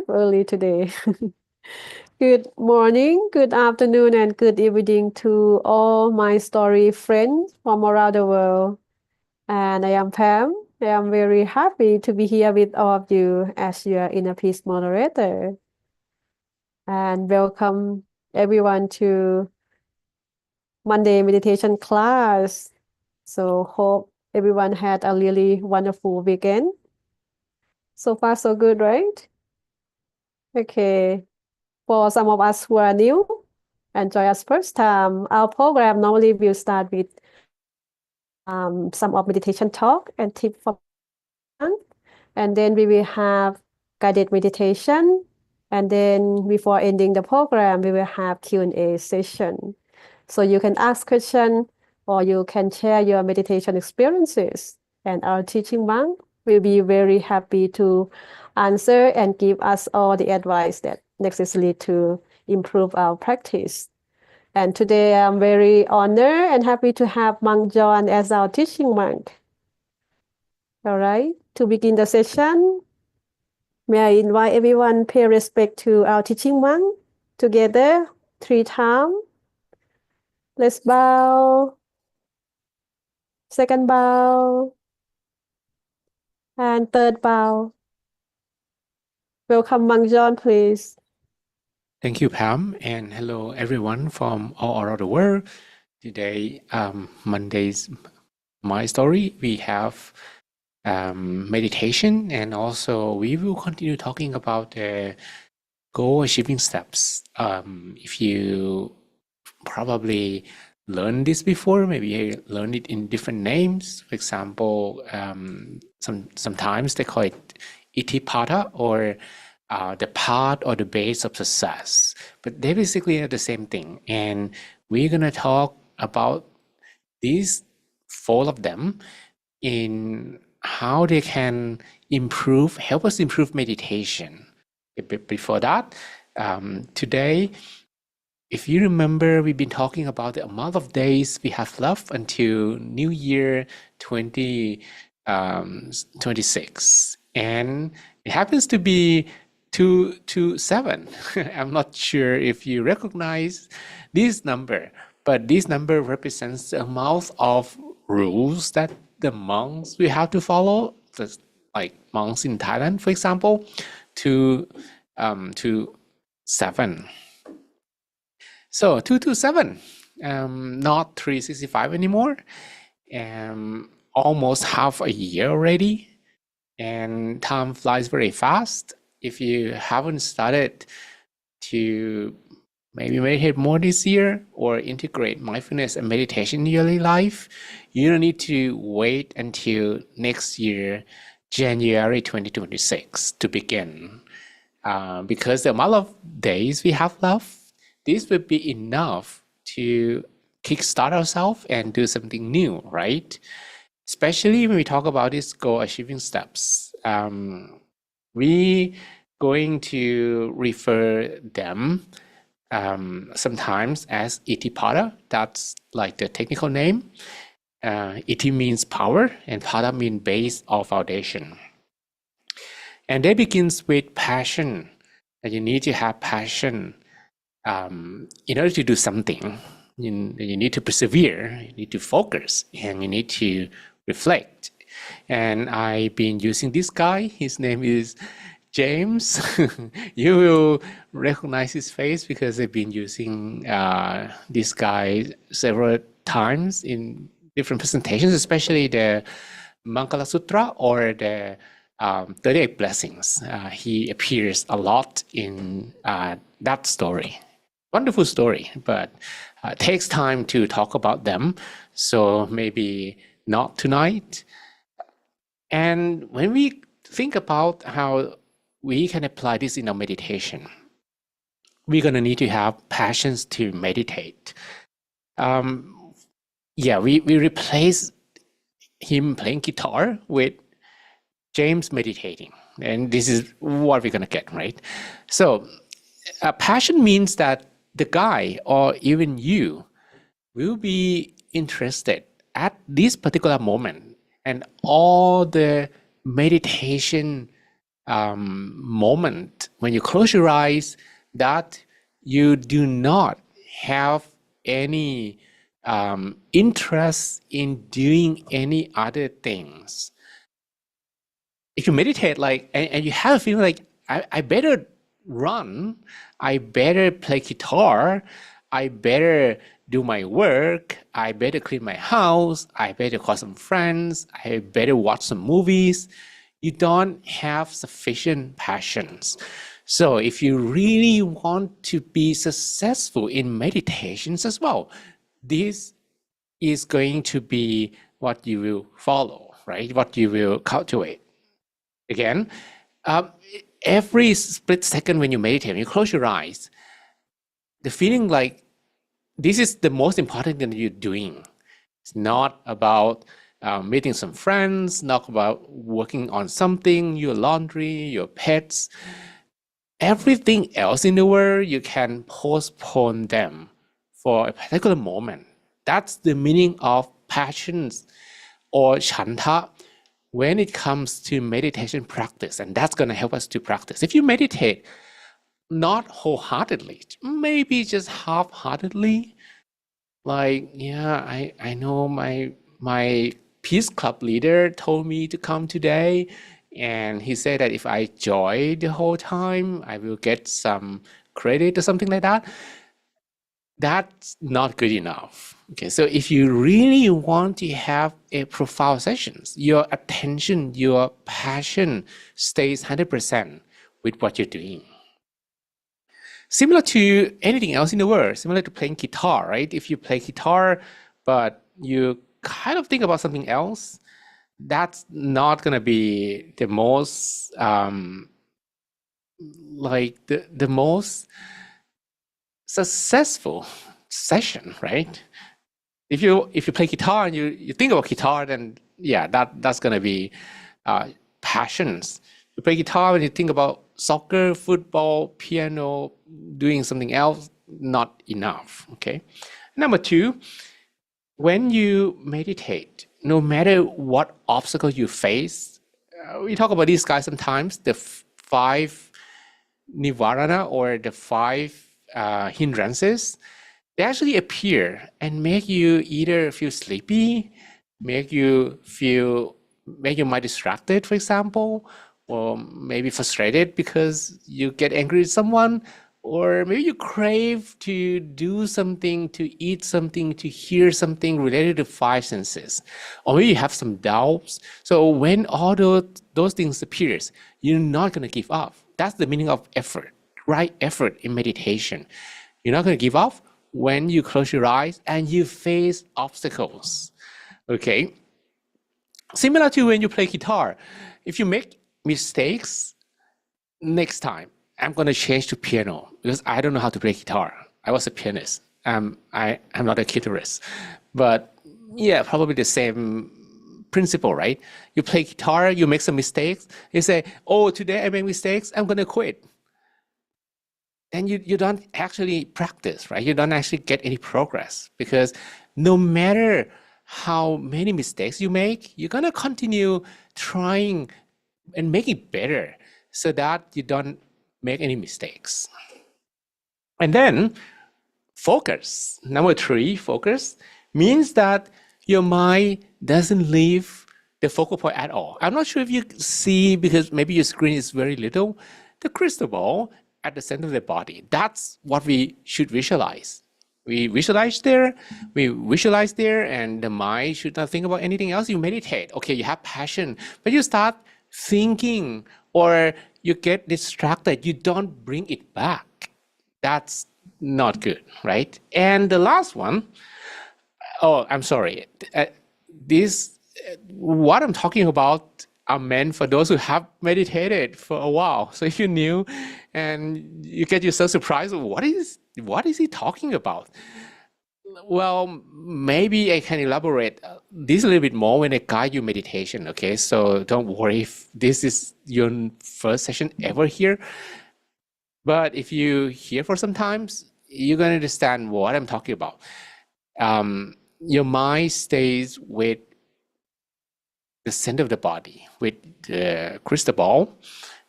early today. Good morning, good afternoon, and good evening to all my story friends from around the world. And I am Pam. I am very happy to be here with all of you as your inner peace moderator. And welcome everyone to Monday meditation class. So hope everyone had a really wonderful weekend. So far, so good, right? Okay. For some of us who are new and join us first time, our program normally will start with some of meditation talk and tip for month, and then we will have guided meditation, and then before ending the program, we will have Q&A session. So you can ask question or you can share your meditation experiences, and our teaching monk will be very happy to answer and give us all the advice that necessary to improve our practice. And today I'm very honored and happy to have Monk John as our teaching monk. All right, to begin the session, may I invite everyone pay respect to our teaching monk together 3 times. Let's bow, second bow, and third bow. Welcome, Monk John, please. Thank you, Pam, and hello everyone from all around the world. Today, Monday's My Story, we have meditation, and also we will continue talking about the goal achieving steps. If you probably learned this before, maybe you learned it in different names. For example, sometimes they call it Itipada or the path or the base of success, but they basically are the same thing. And we're gonna talk about these 4 of them in how they can help us improve meditation. Before that, today, if you remember, we've been talking about the amount of days we have left until New Year 2026, and it happens to be 227. I'm not sure if you recognize this number, but this number represents the amount of rules that the monks we have to follow, just like monks in Thailand, for example, to 7. So 227, not 365 anymore, almost half a year already, and time flies very fast. If you haven't started to maybe meditate more this year or integrate mindfulness and meditation in your daily life, you don't need to wait until next year, January 2026, to begin. Because the amount of days we have left, this will be enough to kickstart ourselves and do something new, right? Especially when we talk about these goal achieving steps. We going to refer them sometimes as Itipada. That's like the technical name. Iti means power and Pada means base or foundation. And that begins with passion. And you need to have passion in order to do something. You need to persevere, you need to focus, and you need to reflect. And I've been using this guy. His name is James. You will recognize his face because I've been using this guy several times in different presentations, especially the Mangala Sutra or the 38 Blessings. He appears a lot in that story. Wonderful story, but takes time to talk about them. So maybe not tonight. And when we think about how we can apply this in our meditation, we're going to need to have passions to meditate. We replace him playing guitar with James meditating. And this is what we're going to get, right? So passion means that the guy or even you will be interested at this particular moment, and all the meditation moment when you close your eyes that you do not have any interest in doing any other things. If you meditate and you have a feeling like I better run, I better play guitar, I better do my work, I better clean my house, I better call some friends, I better watch some movies, you don't have sufficient passions. So if you really want to be successful in meditations as well, this is going to be what you will follow, right? What you will cultivate. Again, every split second when you meditate, when you close your eyes, the feeling like this is the most important thing that you're doing. It's not about meeting some friends, not about working on something, your laundry, your pets. Everything else in the world, you can postpone them for a particular moment. That's the meaning of passions or chanta when it comes to meditation practice, and that's going to help us to practice. If you meditate not wholeheartedly, maybe just half-heartedly, like, yeah, I know my peace club leader told me to come today, and he said that if I join the whole time, I will get some credit or something like that. That's not good enough. Okay, so if you really want to have a profound sessions, your attention, your passion stays 100% with what you're doing. Similar to anything else in the world, similar to playing guitar, right? If you play guitar, but you kind of think about something else, that's not gonna be the most the most successful session, right? If you play guitar and you think about guitar, then yeah, that's gonna be passions. You play guitar and you think about soccer, football, piano, doing something else, not enough. Okay. Number two, when you meditate, no matter what obstacle you face, we talk about these guys sometimes, the five nivarana or the five hindrances, they actually appear and make you either feel sleepy, make you mind distracted, for example, or maybe frustrated because you get angry with someone, or maybe you crave to do something, to eat something, to hear something related to five senses, or maybe you have some doubts. So when all those things appears, you're not going to give up. That's the meaning of effort, right? Effort in meditation. You're not going to give up when you close your eyes and you face obstacles. Okay. Similar to when you play guitar, if you make mistakes, next time I'm going to change to piano because I don't know how to play guitar. I was a pianist. I'm not a guitarist, but yeah, probably the same principle, right? You play guitar, you make some mistakes, you say, oh, today I made mistakes, I'm going to quit. Then you don't actually practice, right? You don't actually get any progress because no matter how many mistakes you make, you're going to continue trying and make it better so that you don't make any mistakes. And then focus. Number three, focus means that your mind doesn't leave the focal point at all. I'm not sure if you see, because maybe your screen is very little, the crystal ball at the center of the body. That's what we should visualize. We visualize there, and the mind should not think about anything else. You meditate. Okay, you have passion, but you start thinking or you get distracted. You don't bring it back. That's not good, right? And the last one, oh, I'm sorry. What I'm talking about are meant for those who have meditated for a while. So if you're new and you get yourself surprised, what is he talking about? Well, maybe I can elaborate this a little bit more when I guide you meditation, okay? So don't worry if this is your first session ever here. But if you hear for some times, you're going to understand what I'm talking about. Your mind stays with the center of the body, with the crystal ball,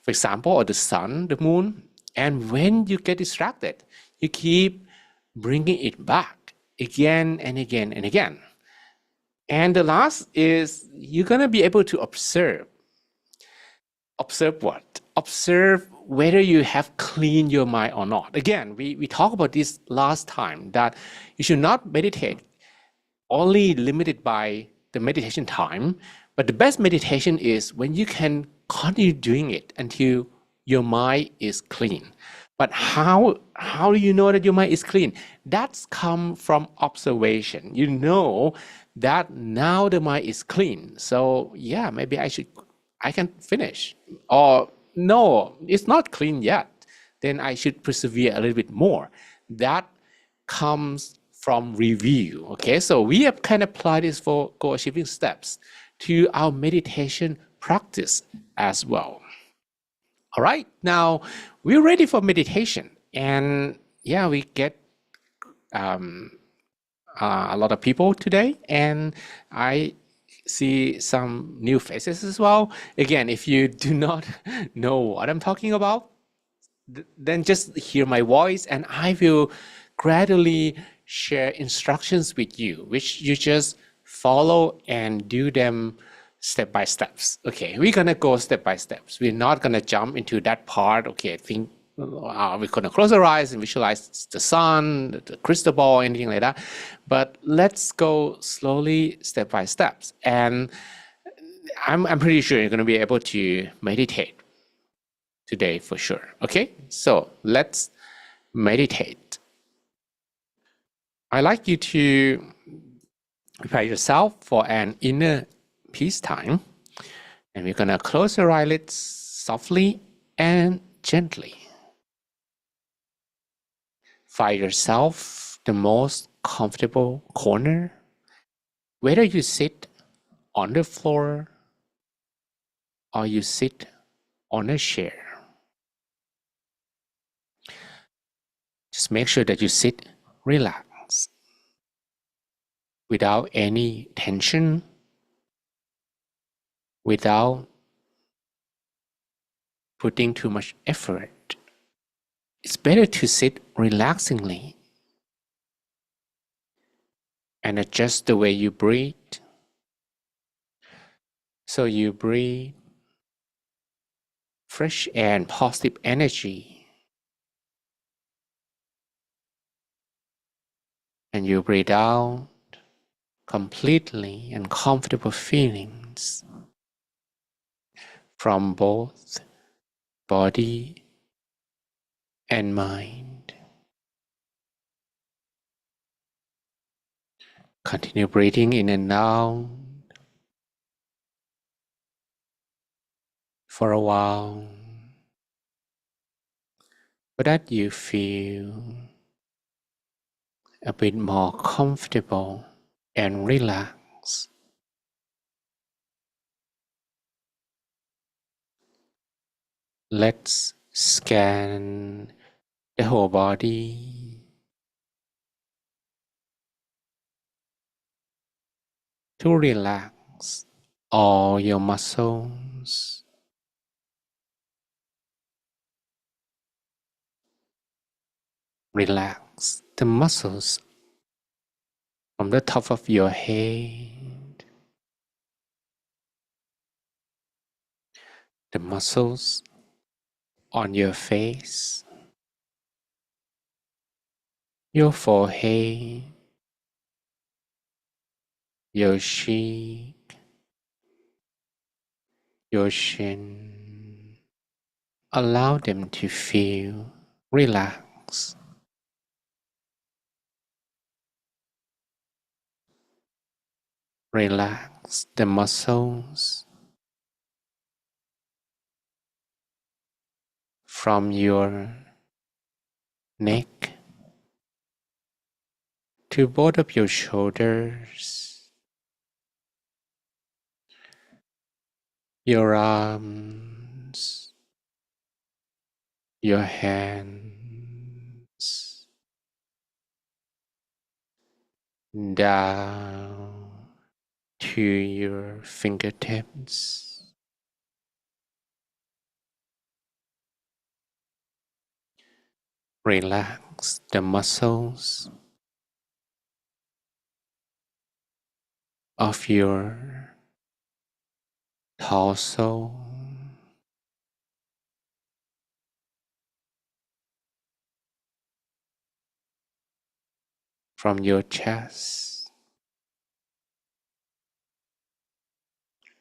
for example, or the sun, the moon. And when you get distracted, you keep bringing it back again and again and again. And the last is you're going to be able to observe. Observe what? Observe whether you have cleaned your mind or not. Again, we talked about this last time, that you should not meditate only limited by the meditation time, but the best meditation is when you can continue doing it until your mind is clean. But how do you know that your mind is clean? That's come from observation. You know that now the mind is clean. So yeah, maybe I can finish. Or no, it's not clean yet. Then I should persevere a little bit more. That comes from review. Okay, so we have kind of applied this for goal achieving steps to our meditation practice as well. All right, now we're ready for meditation, and yeah, we get a lot of people today, and I see some new faces as well. Again, if you do not know what I'm talking about, then just hear my voice and I will gradually share instructions with you, which you just follow and do them step by steps. Okay, we're gonna go step by steps. We're not gonna jump into that part. Okay, I think we're gonna close our eyes and visualize the sun, the crystal ball, anything like that. But let's go slowly, step by steps. And I'm pretty sure you're gonna be able to meditate today for sure. Okay, so let's meditate. I'd like you to prepare yourself for an inner peace time, and we're gonna close your eyelids softly and gently. Find yourself the most comfortable corner, whether you sit on the floor or you sit on a chair. Just make sure that you sit relaxed, without any tension, without putting too much effort. It's better to sit relaxingly and adjust the way you breathe. So you breathe fresh air and positive energy, and you breathe out completely and comfortable feelings from both body and mind. Continue breathing in and out for a while, so that you feel a bit more comfortable and relaxed. Let's scan the whole body to relax all your muscles. Relax the muscles from the top of your head, the muscles on your face, your forehead, your cheek, your chin. Allow them to feel relaxed. Relax the muscles from your neck to both of your shoulders, your arms, your hands, down to your fingertips, Relax the muscles of your torso, from your chest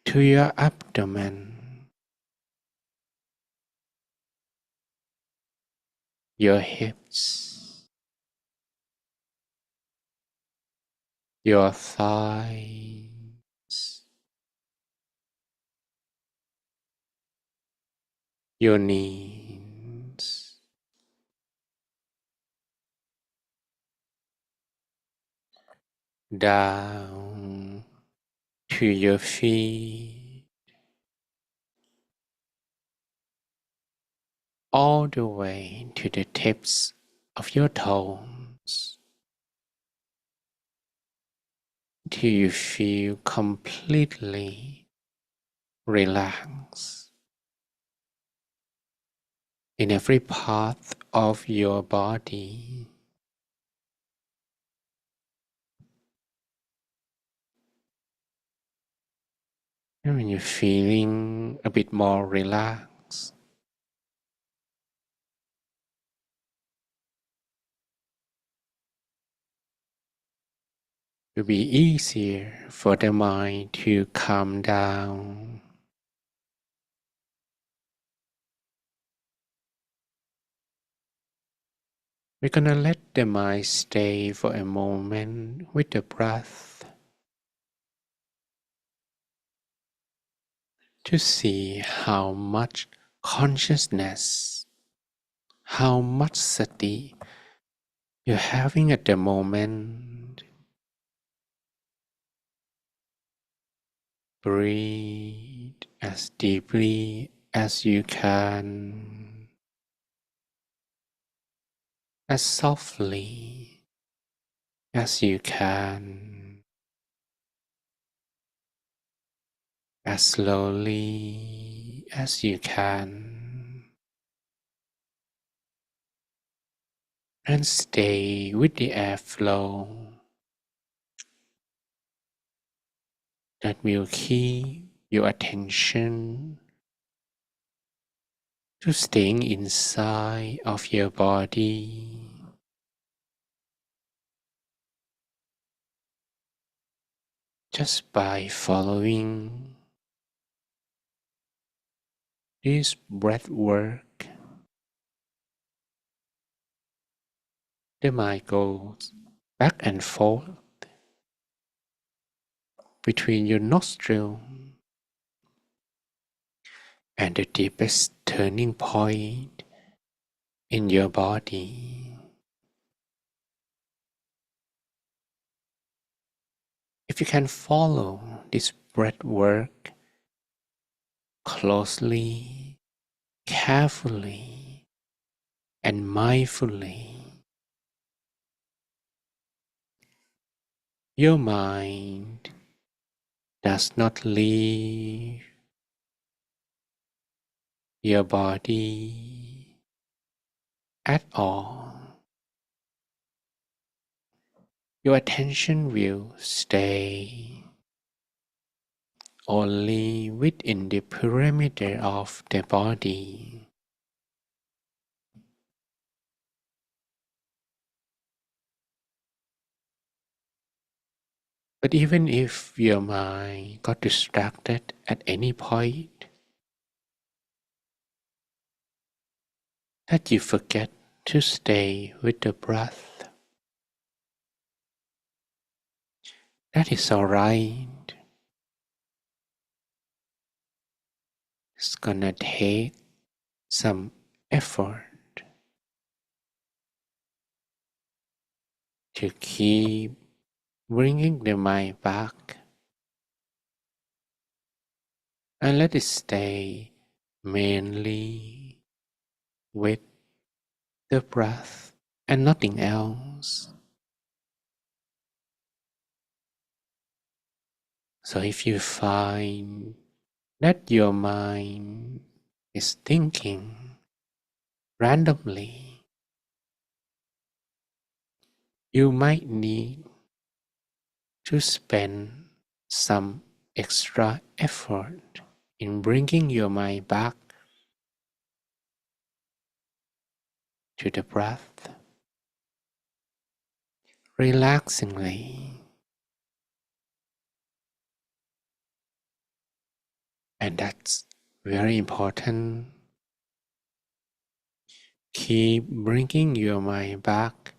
to your abdomen, your hips, your thighs, your knees, down to your feet, all the way to the tips of your toes, till you feel completely relaxed in every part of your body. And when you're feeling a bit more relaxed, it will be easier for the mind to calm down. We're gonna let the mind stay for a moment with the breath to see how much consciousness, how much sati you're having at the moment. Breathe as deeply as you can, as softly as you can, as slowly as you can, and stay with the airflow that will keep your attention to staying inside of your body, just by following this breath work. The mind goes back and forth between your nostril and the deepest turning point in your body. If you can follow this breath work closely, carefully, and mindfully, your mind does not leave your body at all. Your attention will stay only within the perimeter of the body. But even if your mind got distracted at any point, that you forget to stay with the breath, that is alright. It's gonna take some effort to keep bringing the mind back and let it stay mainly with the breath and nothing else. So if you find that your mind is thinking randomly, you might need to spend some extra effort in bringing your mind back to the breath relaxingly, and that's very important. Keep bringing your mind back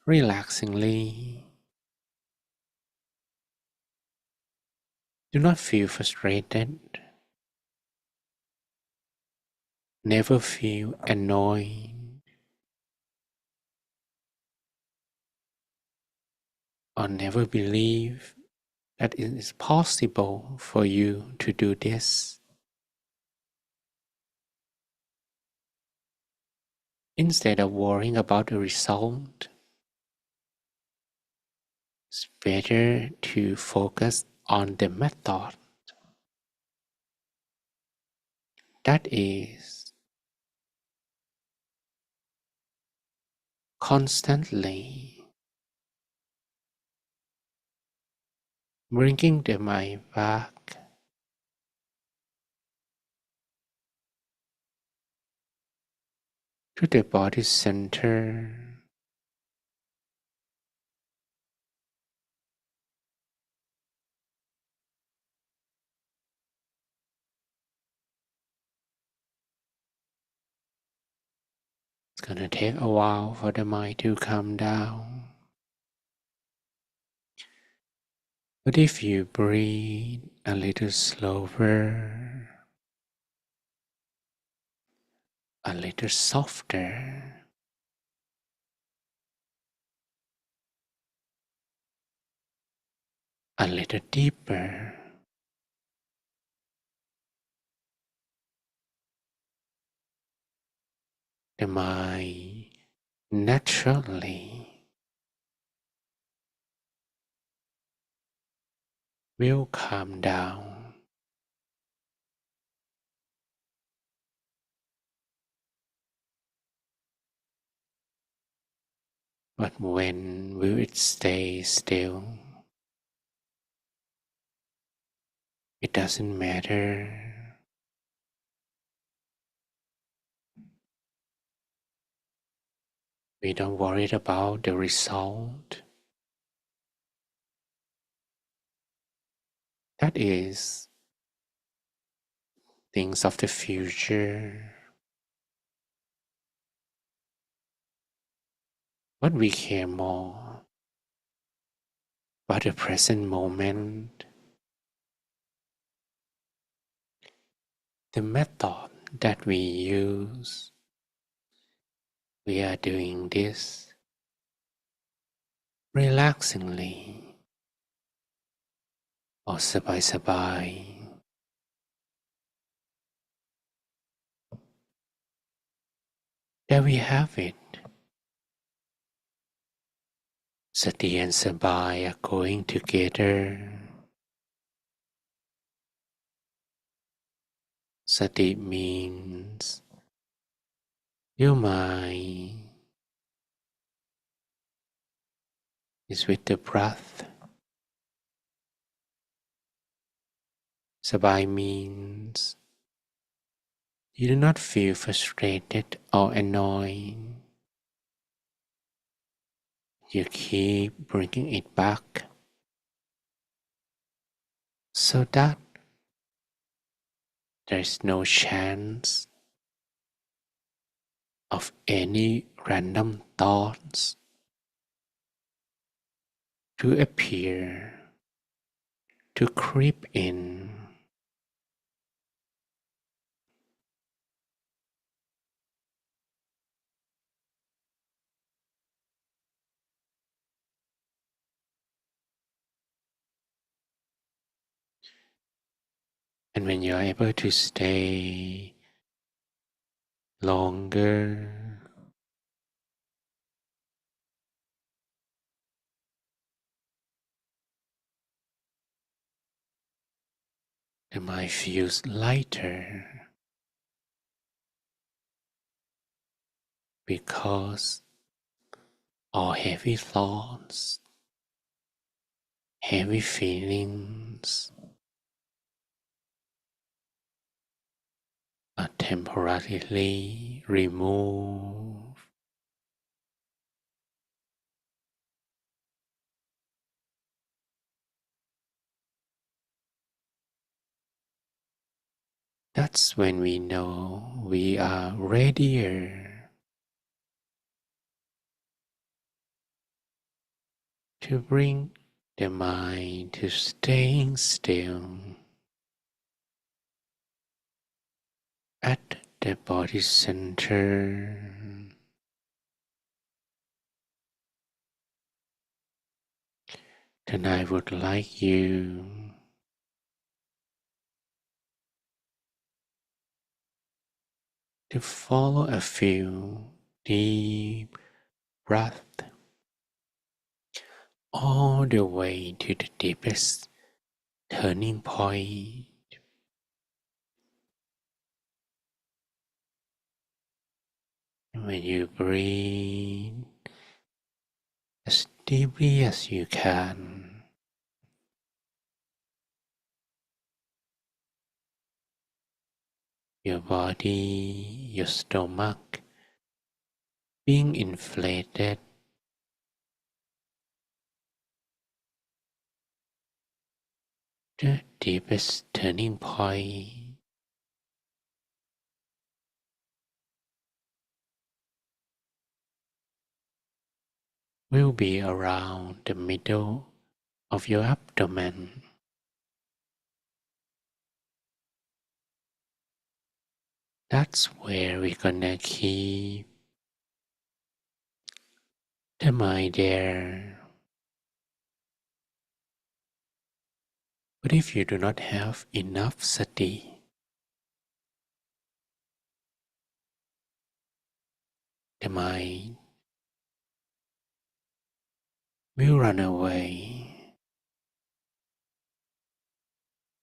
relaxingly. Do not feel frustrated. Never feel annoyed, or never believe that it is possible for you to do this. Instead of worrying about the result, it's better to focus on the method. That is, constantly bringing the mind back to the body center. It's gonna take a while for the mind to calm down. But if you breathe a little slower, a little softer, a little deeper, the mind naturally will calm down. But when will it stay still? It doesn't matter. We don't worry about the result. That is things of the future. What we care more about the present moment, the method that we use. We are doing this relaxingly or sabai. There we have it. Sati and sabai are going together. Sati means your mind is with the breath. Sabai means you do not feel frustrated or annoyed. You keep bringing it back so that there is no chance of any random thoughts to appear, to creep in. And when you are able to stay longer, the mind feels lighter because or heavy thoughts, heavy feelings are temporarily removed. That's when we know we are readier to bring the mind to staying still at the body center. Then I would like you to follow a few deep breaths all the way to the deepest turning point. When you breathe as deeply as you can, your body, your stomach being inflated, the deepest turning point will be around the middle of your abdomen. That's where we're gonna keep the mind there. But if you do not have enough sati, the mind will run away,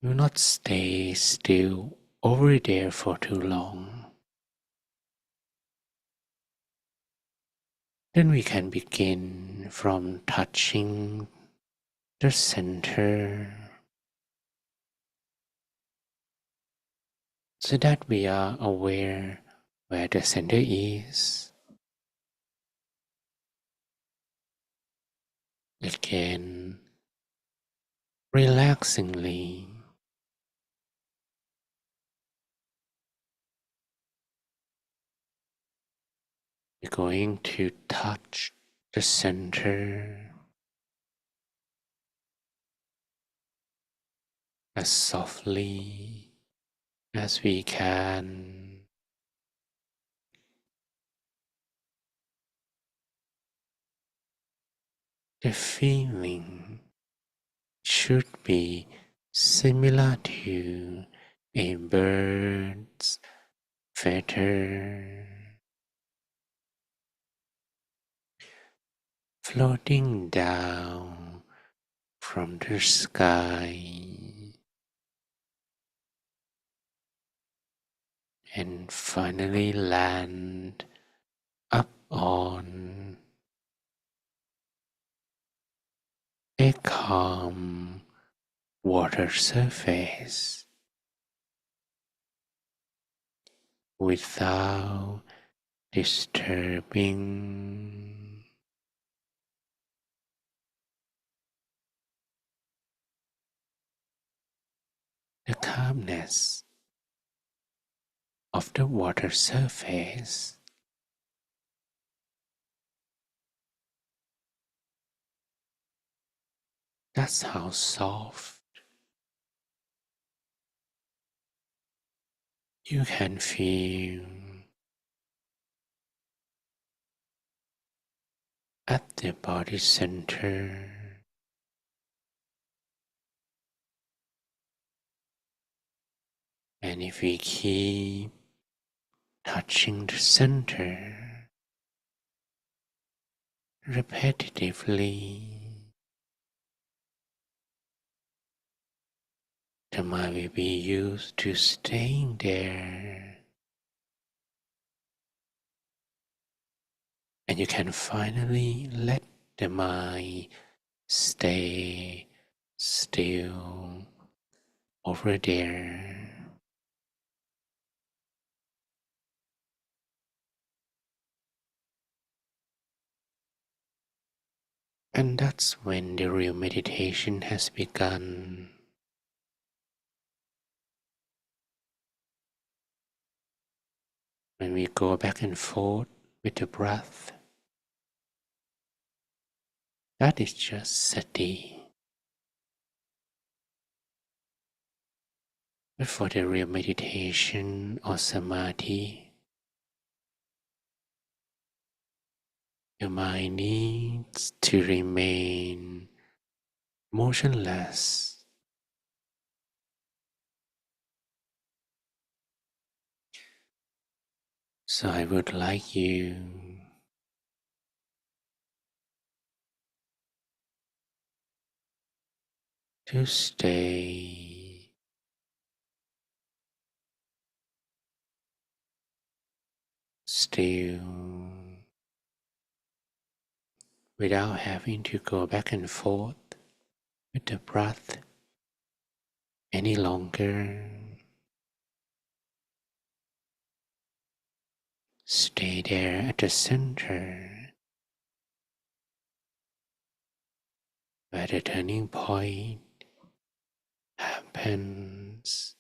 will not stay still over there for too long. Then we can begin from touching the center so that we are aware where the center is. Again, relaxingly, we're going to touch the center as softly as we can. The feeling should be similar to a bird's feather floating down from the sky and finally land up on a calm water surface without disturbing the calmness of the water surface. That's how soft you can feel at the body center. And if we keep touching the center repetitively, the mind will be used to staying there and you can finally let the mind stay still over there. And that's when the real meditation has begun. When we go back and forth with the breath, that is just sati. But for the real meditation or samadhi, your mind needs to remain motionless. So I would like you to stay still without having to go back and forth with the breath any longer. Stay there at the center where the turning point happens.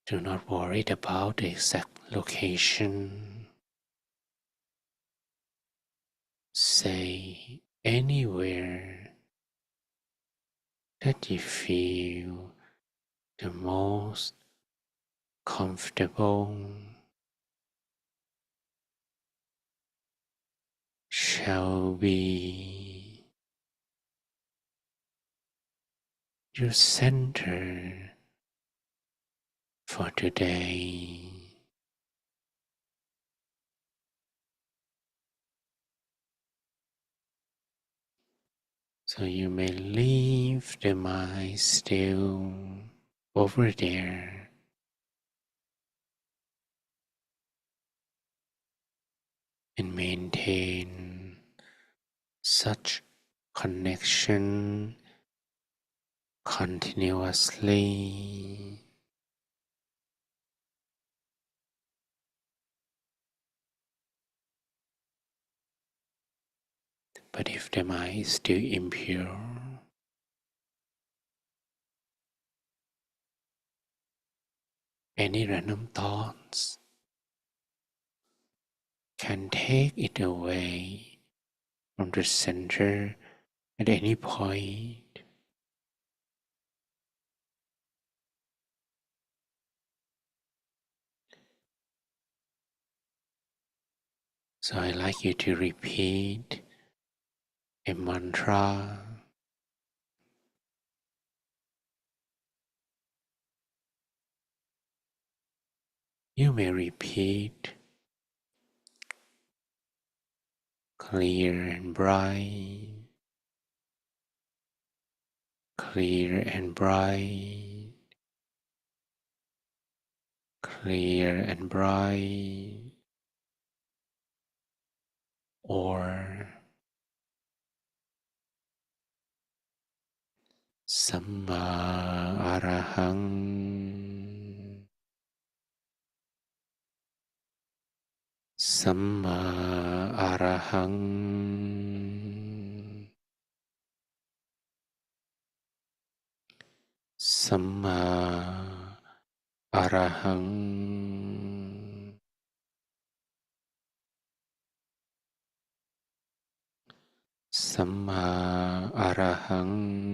Do not worry about the exact location. Say anywhere that you feel the most comfortable shall be your center for today. So you may leave the mind still over there and maintain such connection continuously. But if the mind is still impure, any random thoughts can take it away from the center at any point. So I like you to repeat a mantra. You may repeat clear and bright, clear and bright, clear and bright, or Samma Arahang, Samma Arahang, Samma Arahang, Samma Arahang.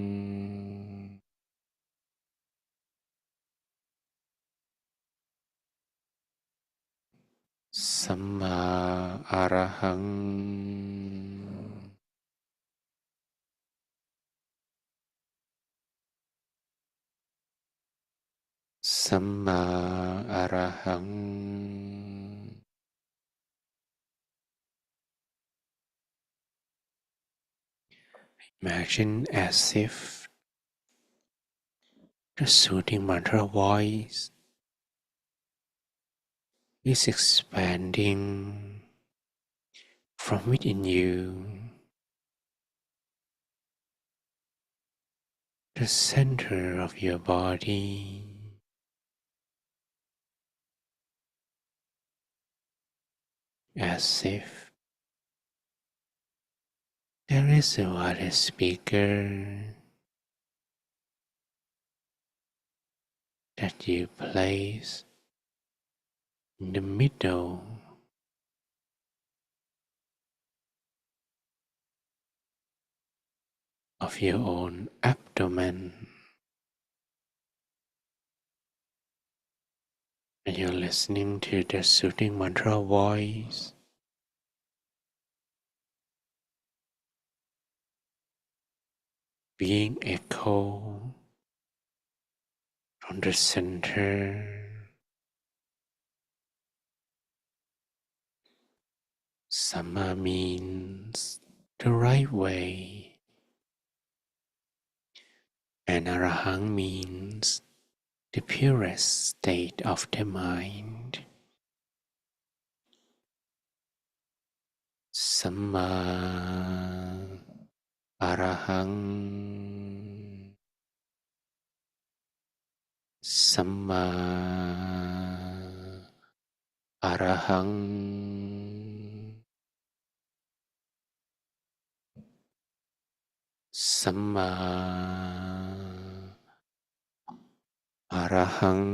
Samma Arahang. Samma Arahang. Imagine as if the soothing mantra voice is expanding from within you, the center of your body, as if there is a water speaker that you place in the middle of your own abdomen, and you're listening to the soothing mantra voice being echoed from the center. Sama means the right way, and Arahang means the purest state of the mind. Sama Arahang, Sama Arahang, Sama Arahang,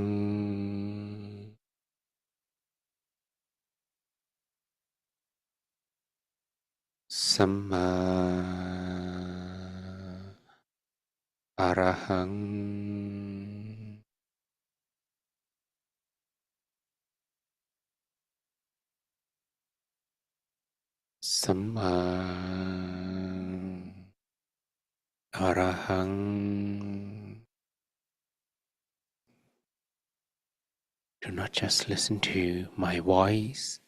Sama Arahang, Sama Arahang. Do not just listen to my voice.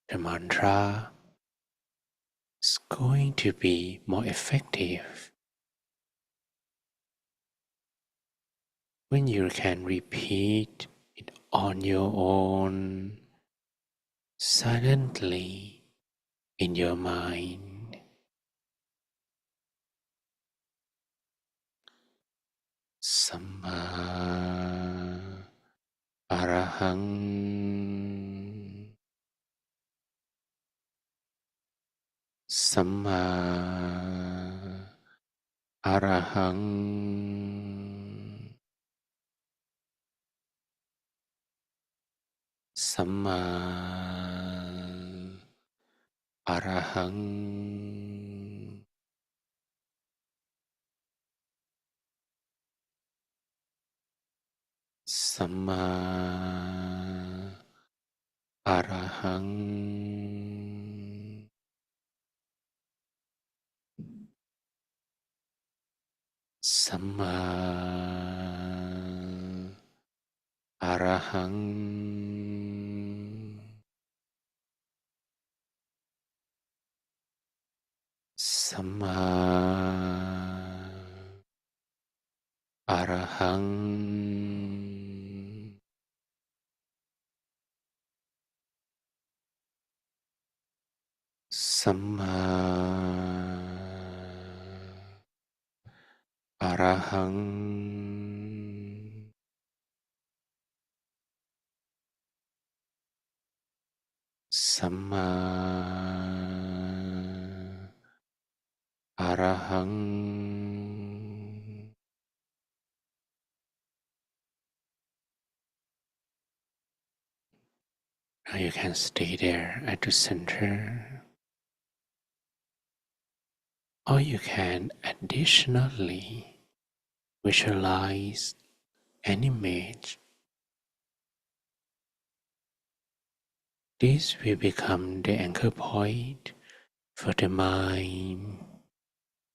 The mantra is going to be more effective when you can repeat it on your own, silently in your mind. Sama Arahang, Sama Arahang, Sama Arahang, Sama Arahang, Sama Arahang, Sama Arahang, Sama Arahang, Sama Arahang, Now you can stay there at the center, or you can additionally visualize an image. This will become the anchor point for the mind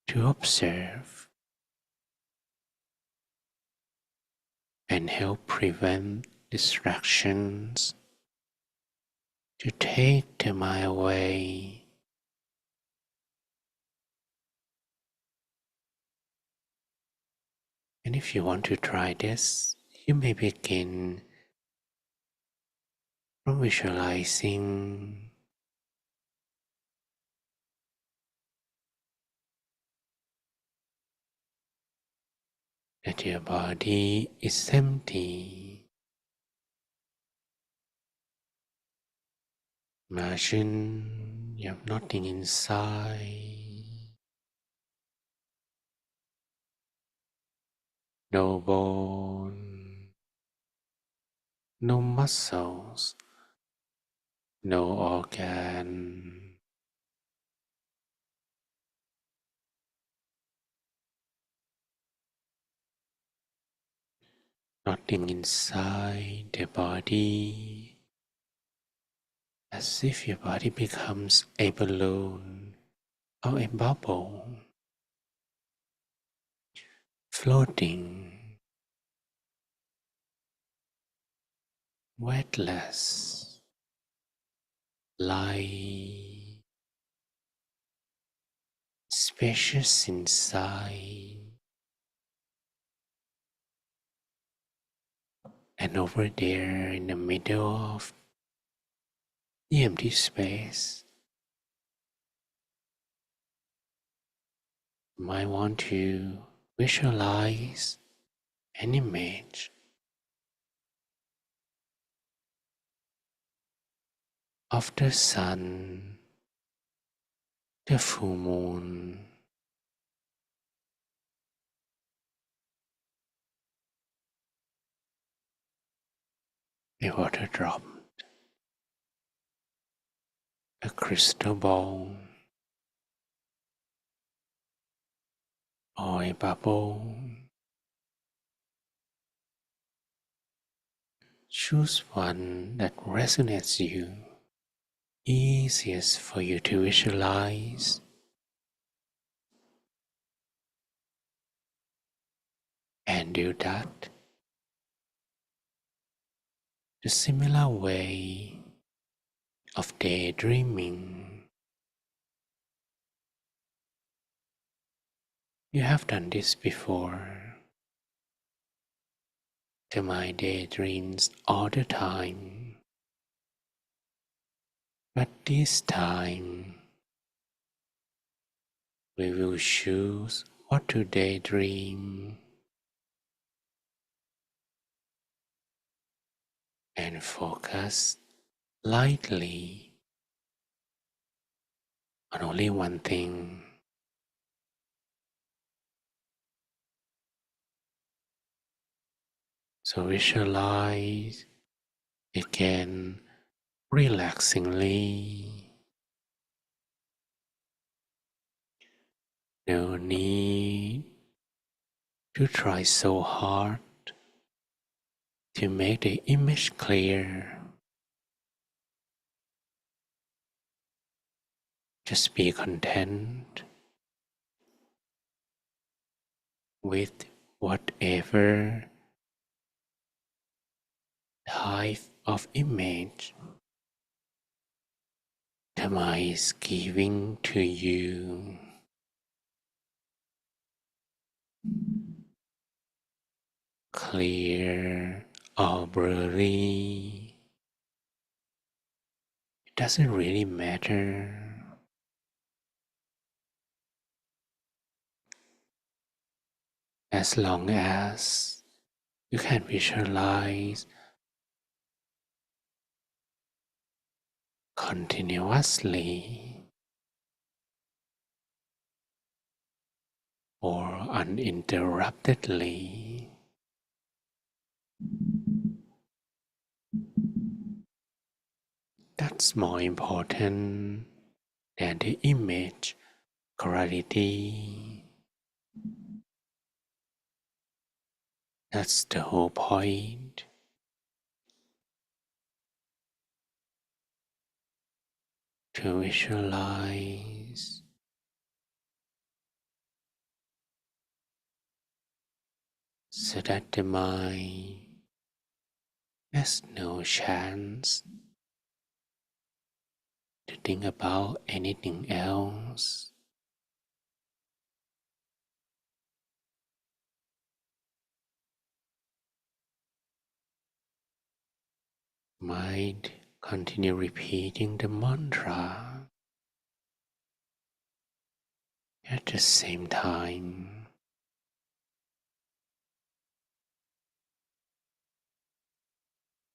to observe and help prevent distractions to take the mind away. And if you want to try this, You may begin from visualizing that your body is empty. Imagine you have nothing inside, no bone, no muscles, no organ, nothing inside the body, as if your body becomes a balloon or a bubble, floating, weightless, light, spacious inside, and over there in the middle of the empty space, you might want to visualize an image of the sun, the full moon, a water drop, a crystal ball, or a bubble. Choose one that resonates you, easiest for you to visualize, and do that the similar way of daydreaming. You have done this before. The mind daydreams all the time, but this time we will choose what to daydream and focus lightly on only one thing. So visualize again relaxingly. No need to try so hard to make the image clear. Just be content with whatever type of image the mind is giving to you. Clear or blurry, it doesn't really matter. As long as you can visualize continuously or uninterruptedly, that's more important than the image clarity. That's the whole point. To visualize so that the mind has no chance to think about anything else. might continue repeating the mantra at the same time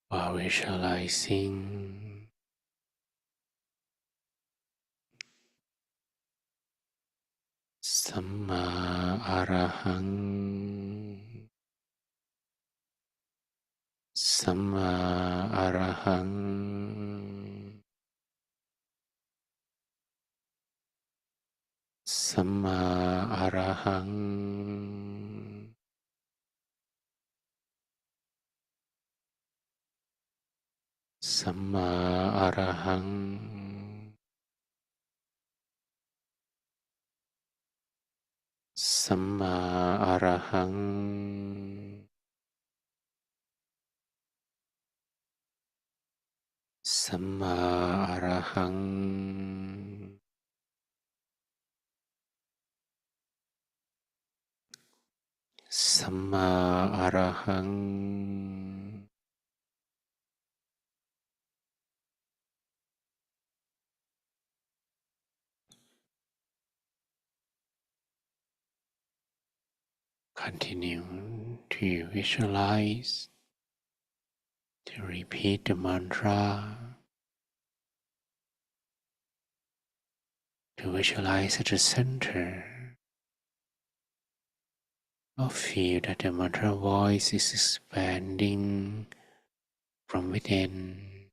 while visualizing Samma Arahang, Samma Arahang, Samma Arahang, Samma Arahang, Samma Arahang, Samma Arahang, Samma Arahang. Continue to visualize, to repeat the mantra, to visualize at the center, or feel that the mantra voice is expanding from within.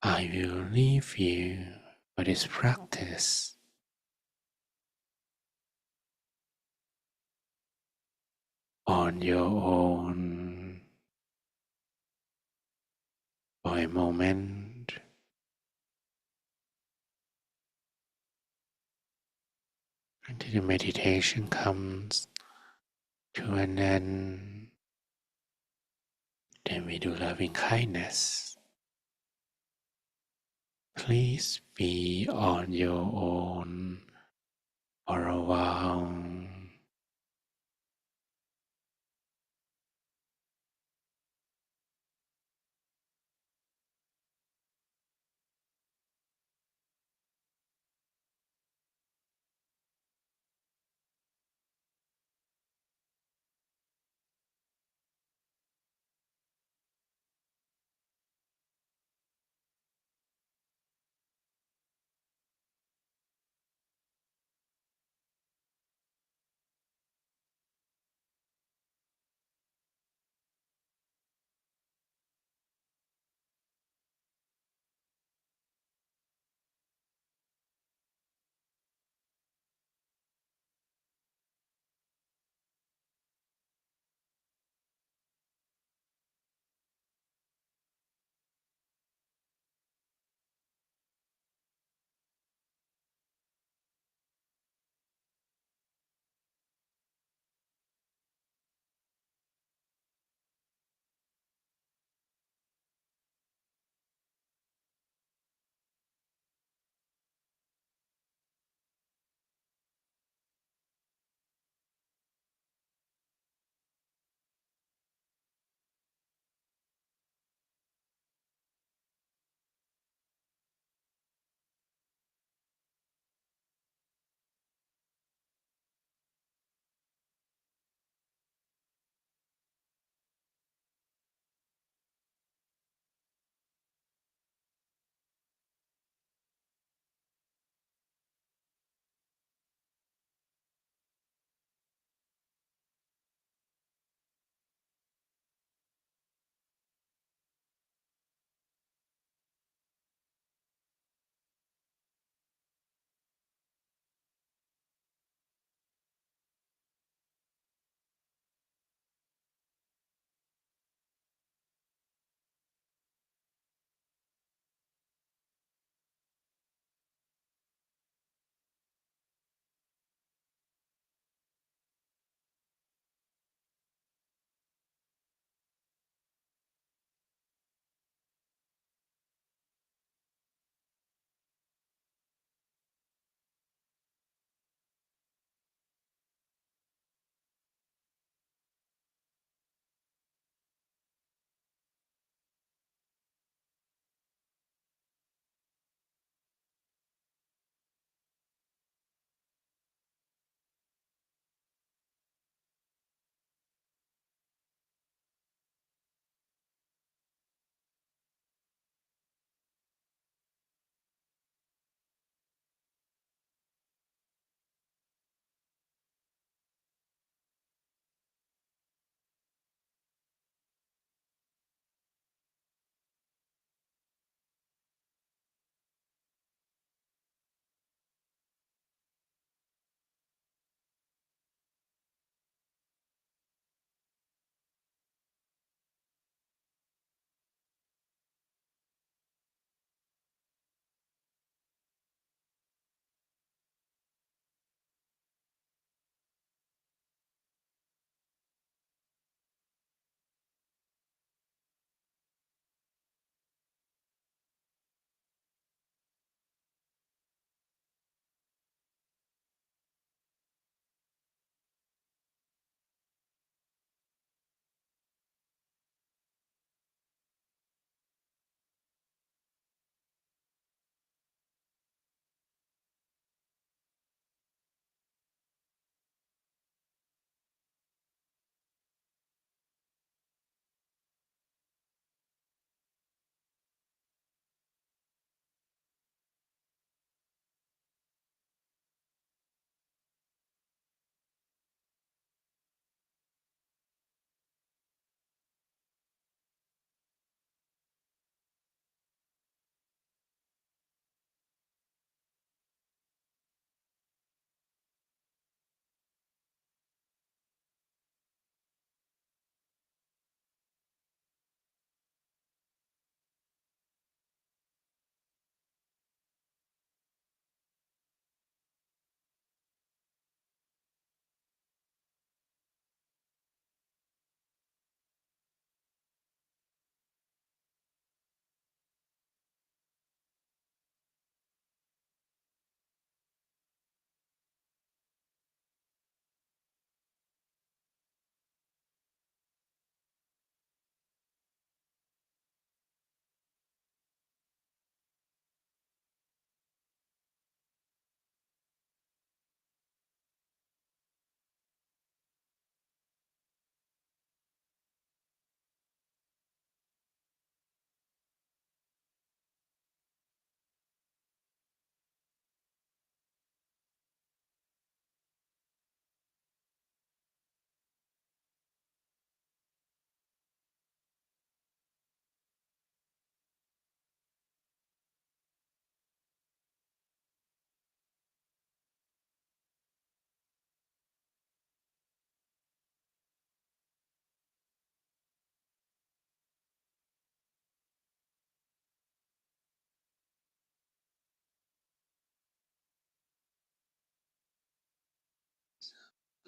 I will leave you for this practice on your own for a moment until the meditation comes to an end. Then we do loving kindness. Please be on your own for a while.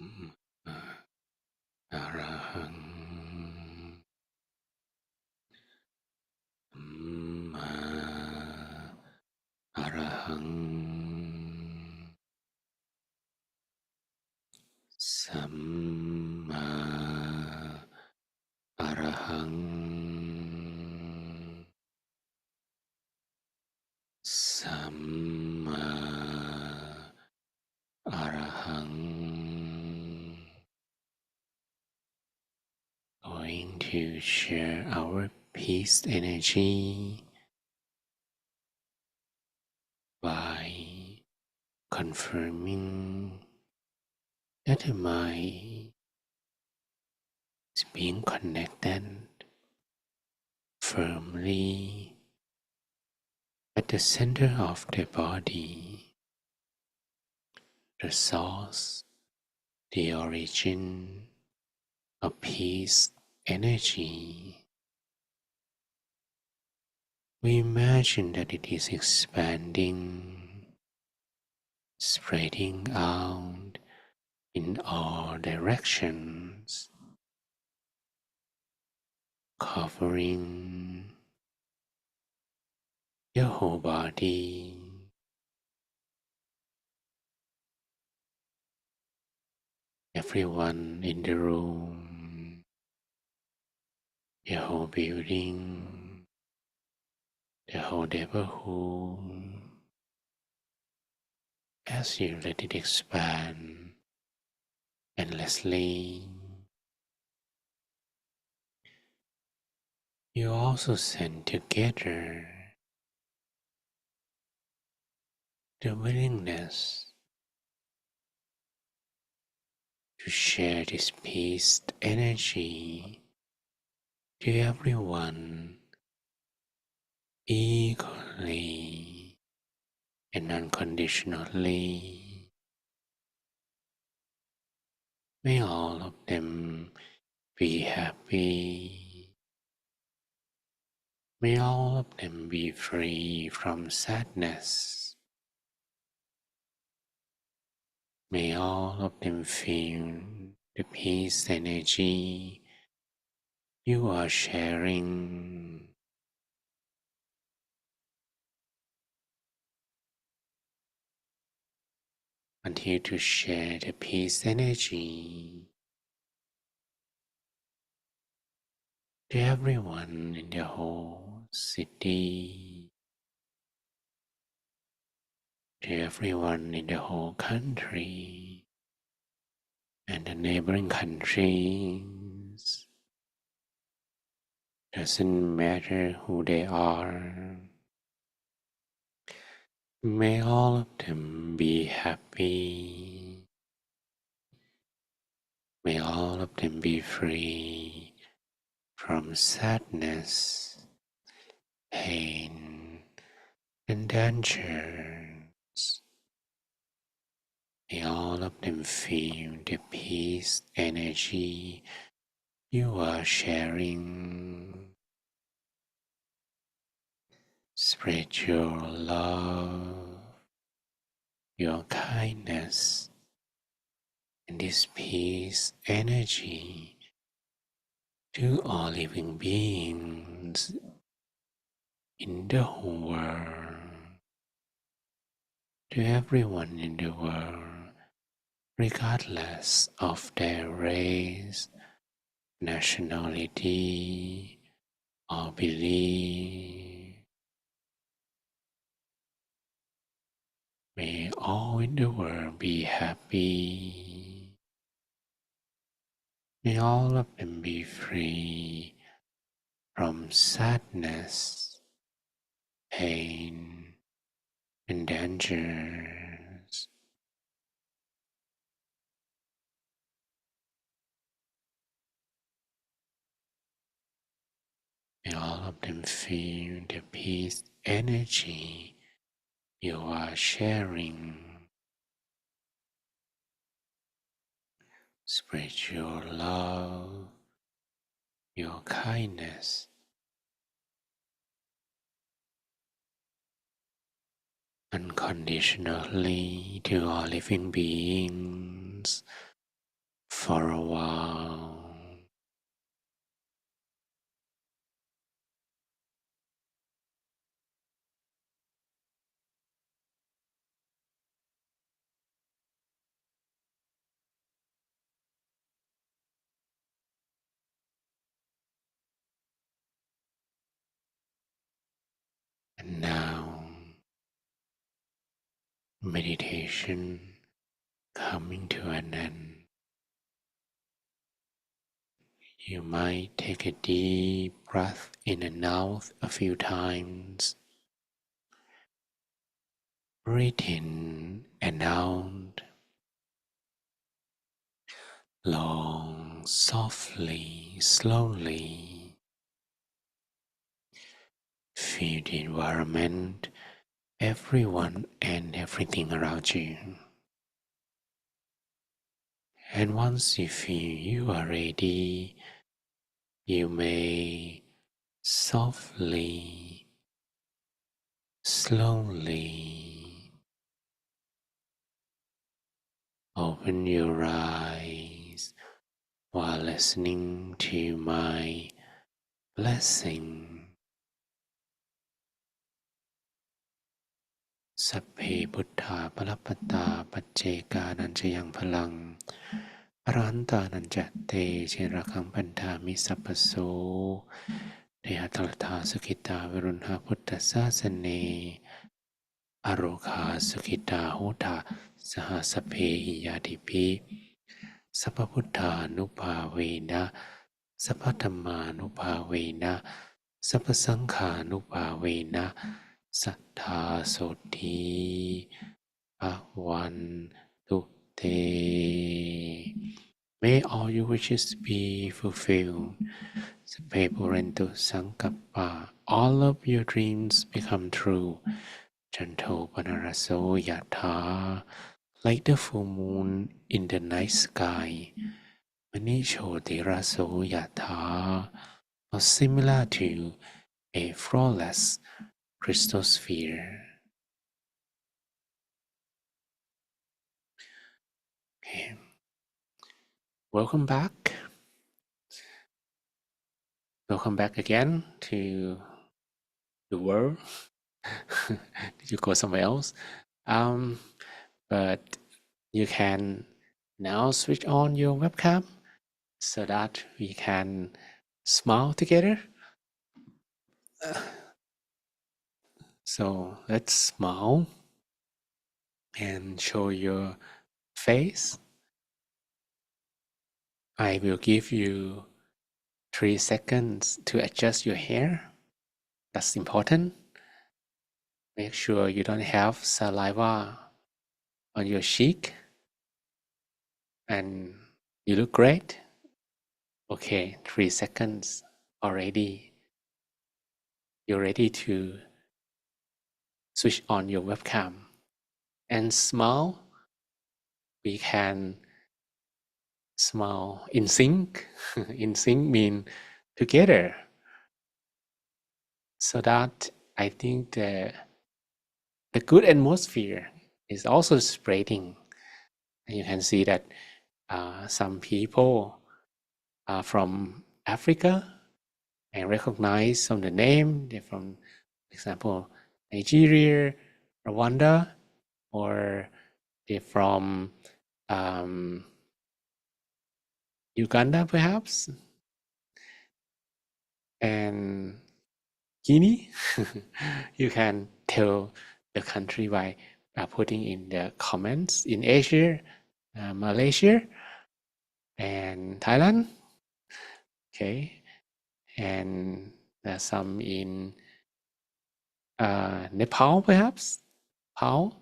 อะระหังมาอะระหังสัมมาอะระหังสัมมาอะระหัง Going to share our peace energy by confirming that the mind is being connected firmly at the center of the body, the source, the origin of peace energy. We imagine that it is expanding, spreading out in all directions, covering your whole body, everyone in the room, your whole building, the whole neighborhood, as you let it expand endlessly. You also send together the willingness to share this peace energy to everyone equally and unconditionally. May all of them be happy. May all of them be free from sadness. May all of them feel the peace energy you are sharing. Continue to share the peace energy to everyone in the whole city, to everyone in the whole country and the neighboring countries. Doesn't matter who they are. May all of them be happy. May all of them be free from sadness, pain, and dangers. May all of them feel the peace energy you are sharing. Spread your love, your kindness, and this peace energy to all living beings in the whole world, to everyone in the world, regardless of their race, nationality, or belief. May all in the world be happy. May all of them be free from sadness, pain, and dangers. May all of them feel the peace energy you are sharing. Spread your love, your kindness, unconditionally to all living beings for a while. And now, meditation coming to an end. You might take a deep breath in and out a few times. Breathe in and out, long, softly, slowly. Feel the environment, everyone and everything around you. And once you feel you are ready, you may softly, slowly open your eyes while listening to my blessing. สัพเพพุทธาปรัปปตาปัจเจกานัญจยังพลังอรหันตานัญจะเตเชระคังพันธามิสัพพโสเทหะตลทาสุขิตาวิรุณหาพุทธศาสเนอโรคาสุขิตาโหทาสหสพเพหิยาติภิสัพพพุทธานุภาเวนะสัพพธัมมานุภาเวนะสัพพสังฆานุภาเวนะสัทธาโสธีภวันตุเต May all your wishes be fulfilled. Sape Purentu Sankappa. All of your dreams become true. Janto Panaraso Yatha. Like the full moon in the night sky. Manisho Deraso Yatha. Or similar to a flawless crystal sphere. Okay. Welcome back. Welcome back again to the world. Did you go somewhere else? But you can now switch on your webcam so that we can smile together. So let's smile and show your face. I will give you 3 seconds to adjust your hair. That's important. Make sure you don't have saliva on your cheek. And you look great. Okay, 3 seconds already. You're ready to switch on your webcam and smile. We can smile in sync. In sync mean together. So that I think the good atmosphere is also spreading. And you can see that some people are from Africa. I recognize from the name. They're from, for example, Nigeria, Rwanda, or they're from Uganda, perhaps, and Guinea. You can tell the country by putting in the comments. In Asia, Malaysia, and Thailand. Okay, and there's some in Nepal, perhaps. Nepal.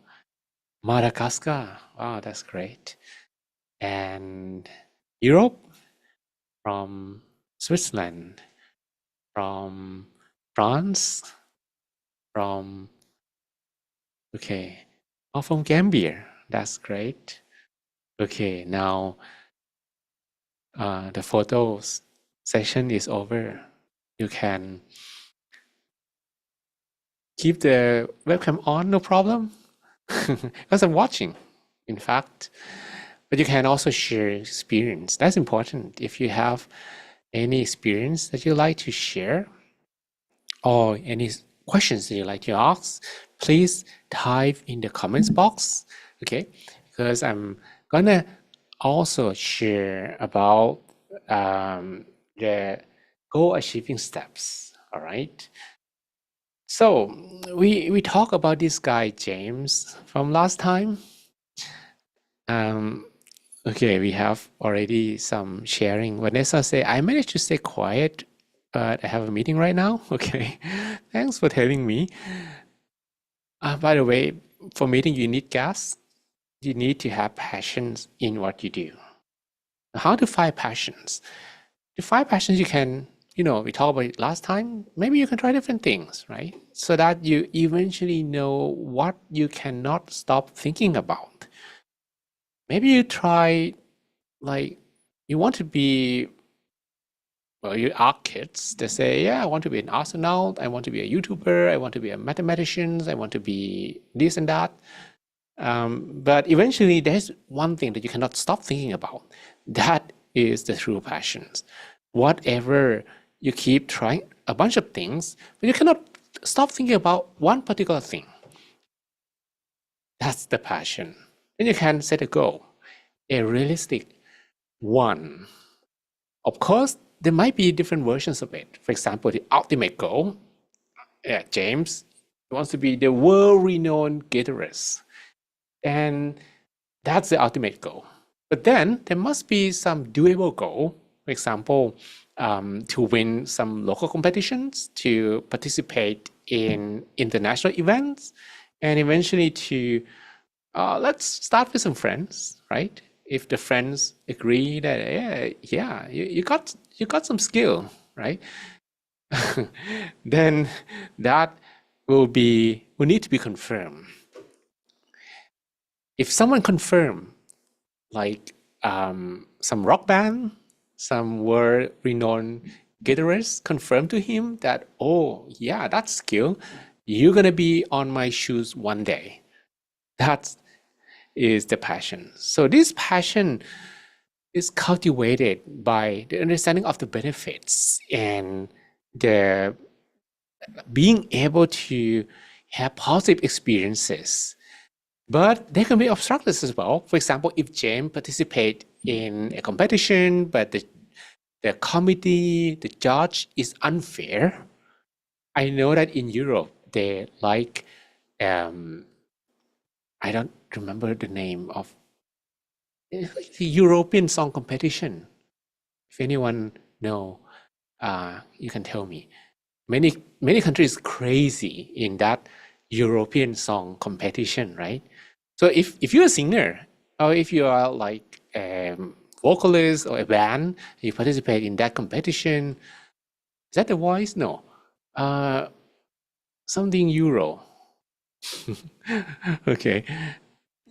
Madagascar. Wow, that's great. And Europe, from Switzerland, from France, from from Gambia. That's great. Okay, now the photos session is over. You can keep the webcam on, no problem. Because I'm watching. In fact, But you can also share experience. That's important. If you have any experience that you like to share or any questions that you like to ask, please type in the comments box, okay? Because I'm gonna also share about the goal achieving steps, all right? So we talked about this guy James from last time. Okay, we have already some sharing. Vanessa say, I managed to stay quiet, but I have a meeting right now. Okay, thanks for telling me. By the way, for meeting, you need gas. You need to have passions in what you do. How to find passions? To find passions, you can, we talked about it last time. Maybe you can try different things, right? So that you eventually know what you cannot stop thinking about. Maybe you try, like, you want to be, well, you ask kids, they say, yeah, I want to be an astronaut, I want to be a YouTuber, I want to be a mathematician, I want to be this and that. But eventually, there's one thing that you cannot stop thinking about. That is the true passions. Whatever you keep trying a bunch of things, but you cannot stop thinking about one particular thing. That's the passion. Then you can set a goal, a realistic one. Of course, there might be different versions of it. For example, the ultimate goal, James wants to be the world-renowned guitarist. And that's the ultimate goal. But then there must be some doable goal. For example, to win some local competitions, to participate in international events, and eventually to let's start with some friends, right? If the friends agree that yeah, you got some skill, right? Then that will need to be confirmed. If someone confirm, like some rock band, some world-renowned guitarist confirm to him that, oh yeah, that's skill, you're gonna be on my shoes one day. That is the passion. So this passion is cultivated by the understanding of the benefits and the being able to have positive experiences. But there can be obstacles as well. For example, if James participate in a competition, but the committee, the judge is unfair. I know that in Europe, they like, I don't remember the name of the European song competition. If anyone know, you can tell me. Many countries crazy in that European song competition, right? So if you're a singer or if you are like a vocalist or a band, you participate in that competition. Is that The Voice? No. Something Euro. Okay.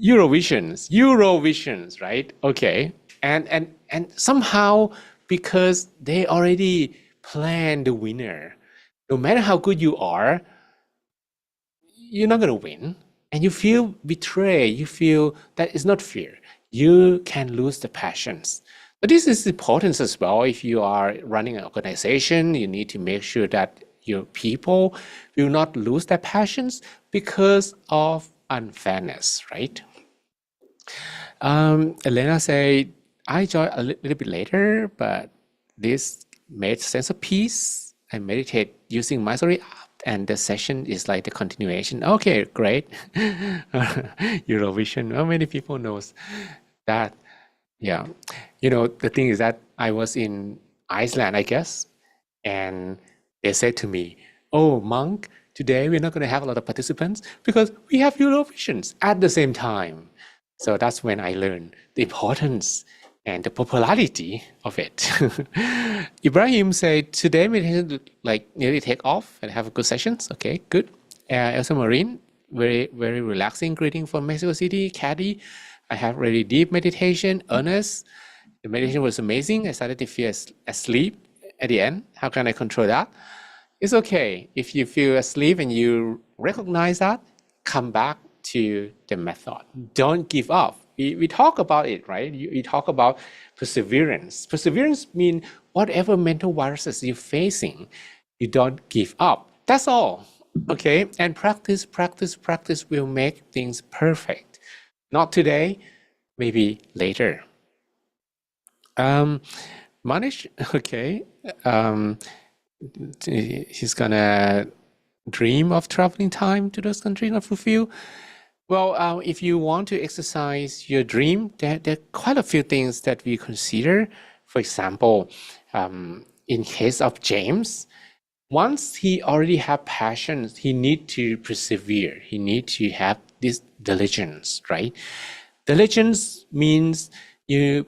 Eurovisions, right? Okay. And somehow because they already planned the winner, no matter how good you are, you're not going to win. And you feel betrayed. You feel that it's not fair. You can lose the passions. But this is important as well. If you are running an organization, you need to make sure that your people will not lose their passions because of unfairness, right? Elena said, I joined a little bit later, but this made sense of peace. I meditate using Mysore app, and the session is like the continuation. Okay, great. Eurovision. How many people knows that? Yeah. The thing is that I was in Iceland, I guess, and they said to me, oh, Monk, today we're not going to have a lot of participants because we have Eurovisions at the same time. So that's when I learned the importance and the popularity of it. Ibrahim said, today meditation like nearly take off and have good sessions. Okay, good. Elsa Marine, very, very relaxing greeting from Mexico City. Caddy, I have really deep meditation. Ernest, the meditation was amazing. I started to feel asleep at the end. How can I control that? It's okay. If you feel asleep and you recognize that, come back to the method. Don't give up. we talk about it, right? We talk about perseverance. Perseverance means whatever mental viruses you're facing, you don't give up. That's all. Okay? And practice, practice, practice will make things perfect. Not today, maybe later. Manish, okay. He's gonna dream of traveling time to those countries not fulfill. Well, if you want to exercise your dream, there are quite a few things that we consider. For example, in case of James, once he already have passions, he need to persevere. He need to have this diligence, right? Diligence means you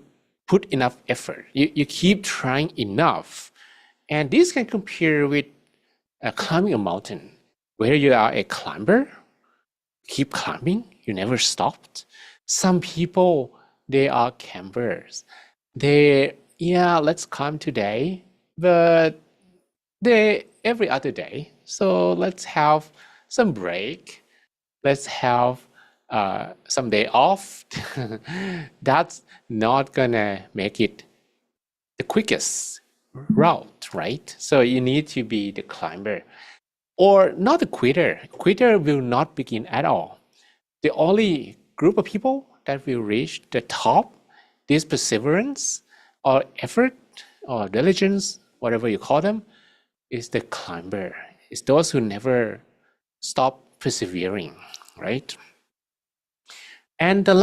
put enough effort. You keep trying enough. And this can compare with climbing a mountain. Whether you are a climber, keep climbing, you never stopped. Some people, they are campers. Let's climb today, but they every other day. So let's have some break. Let's have some day off. That's not gonna make it the quickest route, right? So you need to be the climber or not a quitter. Quitter will not begin at all. The only group of people that will reach the top, this perseverance or effort or diligence, whatever you call them, is the climber. It's those who never stop persevering, right? And the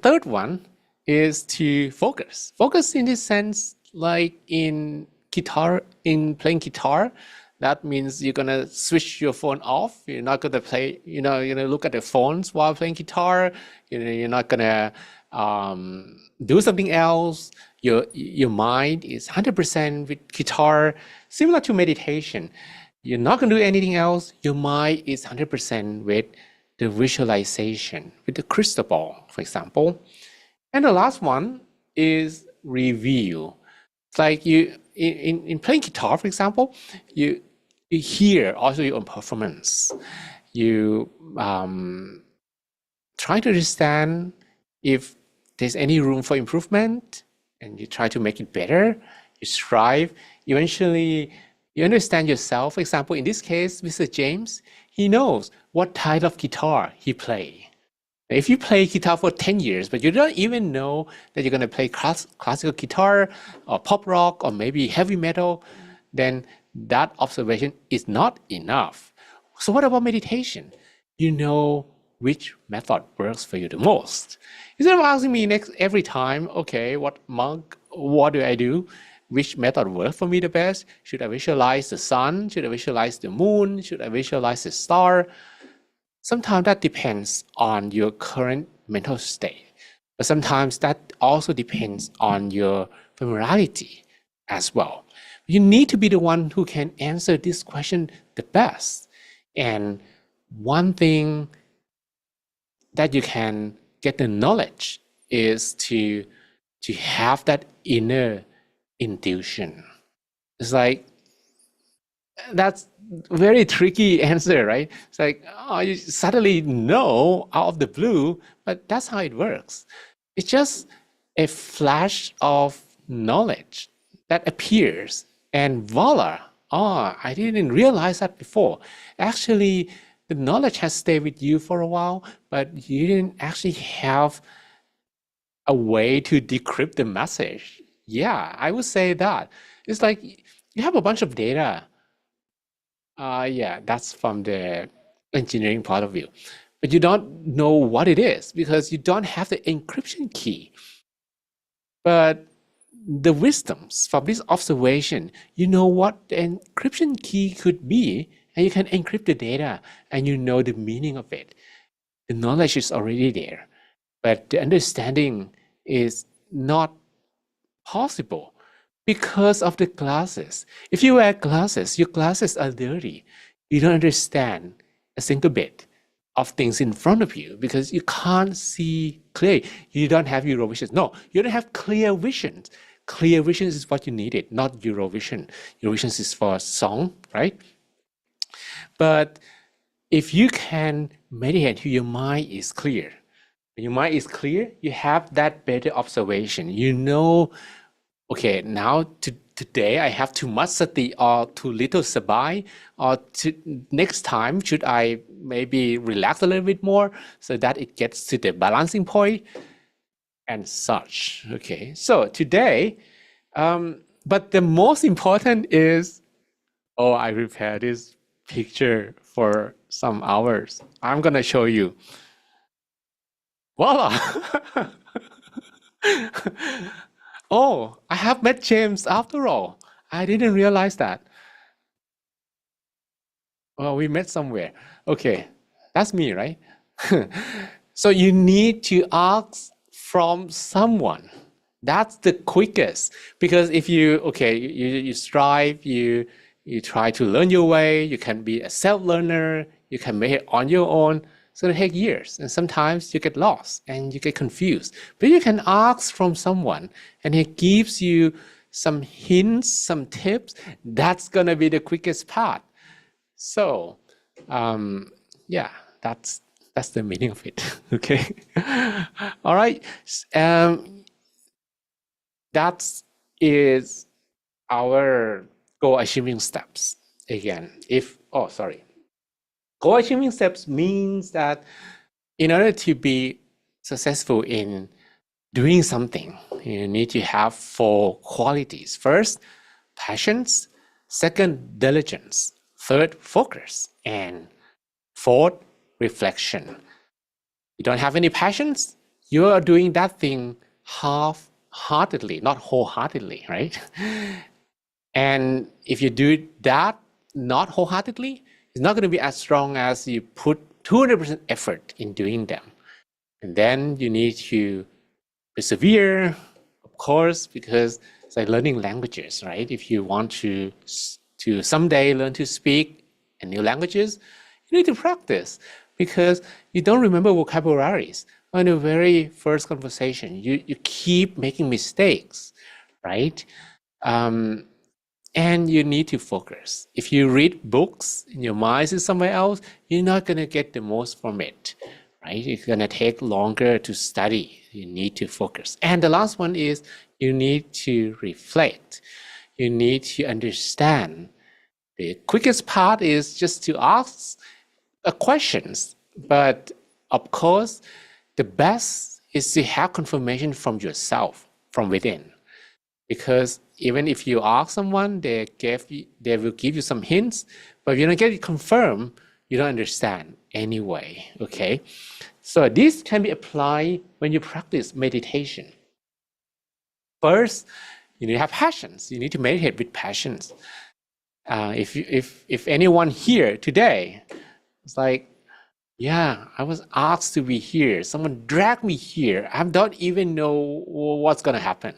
third one is to focus. Focus in this sense, like in playing guitar, that means you're gonna switch your phone off. You're not gonna play, you're gonna look at the phones while playing guitar. You're not gonna do something else. Your mind is 100% with guitar, similar to meditation. You're not gonna do anything else. Your mind is 100% with the visualization, with the crystal ball, for example. And the last one is review. It's like you in playing guitar, for example, you hear also your own performance. You try to understand if there's any room for improvement, and you try to make it better. You strive. Eventually, you understand yourself. For example, in this case, Mr. James, he knows what type of guitar he play. If you play guitar for 10 years, but you don't even know that you're going to play classical guitar or pop rock or maybe heavy metal, then that observation is not enough. So what about meditation? You know which method works for you the most. Instead of asking me every time, okay, what do I do? Which method works for me the best? Should I visualize the sun? Should I visualize the moon? Should I visualize the star? Sometimes that depends on your current mental state, but sometimes that also depends on your familiarity as well. You need to be the one who can answer this question the best. And one thing that you can get the knowledge is to have that inner intuition. It's like, that's very tricky answer, right? It's like, oh, you suddenly know out of the blue, but that's how it works. It's just a flash of knowledge that appears, and voila, oh, I didn't realize that before. Actually, the knowledge has stayed with you for a while, but you didn't actually have a way to decrypt the message. Yeah, I would say that. It's like you have a bunch of data. Yeah, that's from the engineering part of view. But you don't know what it is because you don't have the encryption key. But the wisdoms from this observation, you know what the encryption key could be, and you can encrypt the data, and you know the meaning of it. The knowledge is already there, but the understanding is not possible because of the glasses. If you wear glasses, your glasses are dirty. You don't understand a single bit of things in front of you because you can't see clear. You don't have Eurovision. No, you don't have clear vision. Clear vision is what you needed, not Eurovision. Eurovision is for song, right? But if you can meditate, your mind is clear. when your mind is clear, you have that better observation. You know, okay, now today I have too much sati or too little sabai, or next time should I maybe relax a little bit more so that it gets to the balancing point and such. Okay, so today, but the most important is, oh, I prepared this picture for some hours. I'm gonna show you. Voila! Oh, I have met James after all. I didn't realize that. Well, we met somewhere. Okay, that's me, right? So you need to ask from someone. That's the quickest. Because if you, okay, you strive, you try to learn your way, you can be a self-learner, you can make it on your own. It's going to take years. And sometimes you get lost and you get confused. But you can ask from someone and he gives you some hints, some tips. That's going to be the quickest part. So, yeah, that's the meaning of it. Okay. All right. That is our goal achieving steps. Again, goal achieving steps means that in order to be successful in doing something, you need to have 4 qualities. First, passions. Second, diligence. Third, focus. And fourth, reflection. You don't have any passions, you are doing that thing half-heartedly, not wholeheartedly, right? And if you do that not wholeheartedly, it's not going to be as strong as you put 200% effort in doing them. And then you need to persevere, of course, because it's like learning languages, right? If you want to someday learn to speak in new languages, you need to practice because you don't remember vocabularies. On the very first conversation, you keep making mistakes, right? And you need to focus. If you read books and your mind is somewhere else, you're not going to get the most from it, right? It's going to take longer to study. You need to focus. And the last one is you need to reflect. You need to understand. The quickest part is just to ask questions. But of course, the best is to have confirmation from yourself, from within. Because even if you ask someone, they will give you some hints, but if you don't get it confirmed, you don't understand anyway, okay? So this can be applied when you practice meditation. First, you need to have passions. You need to meditate with passions. If anyone here today, it's like, yeah, I was asked to be here. Someone dragged me here. I don't even know what's going to happen.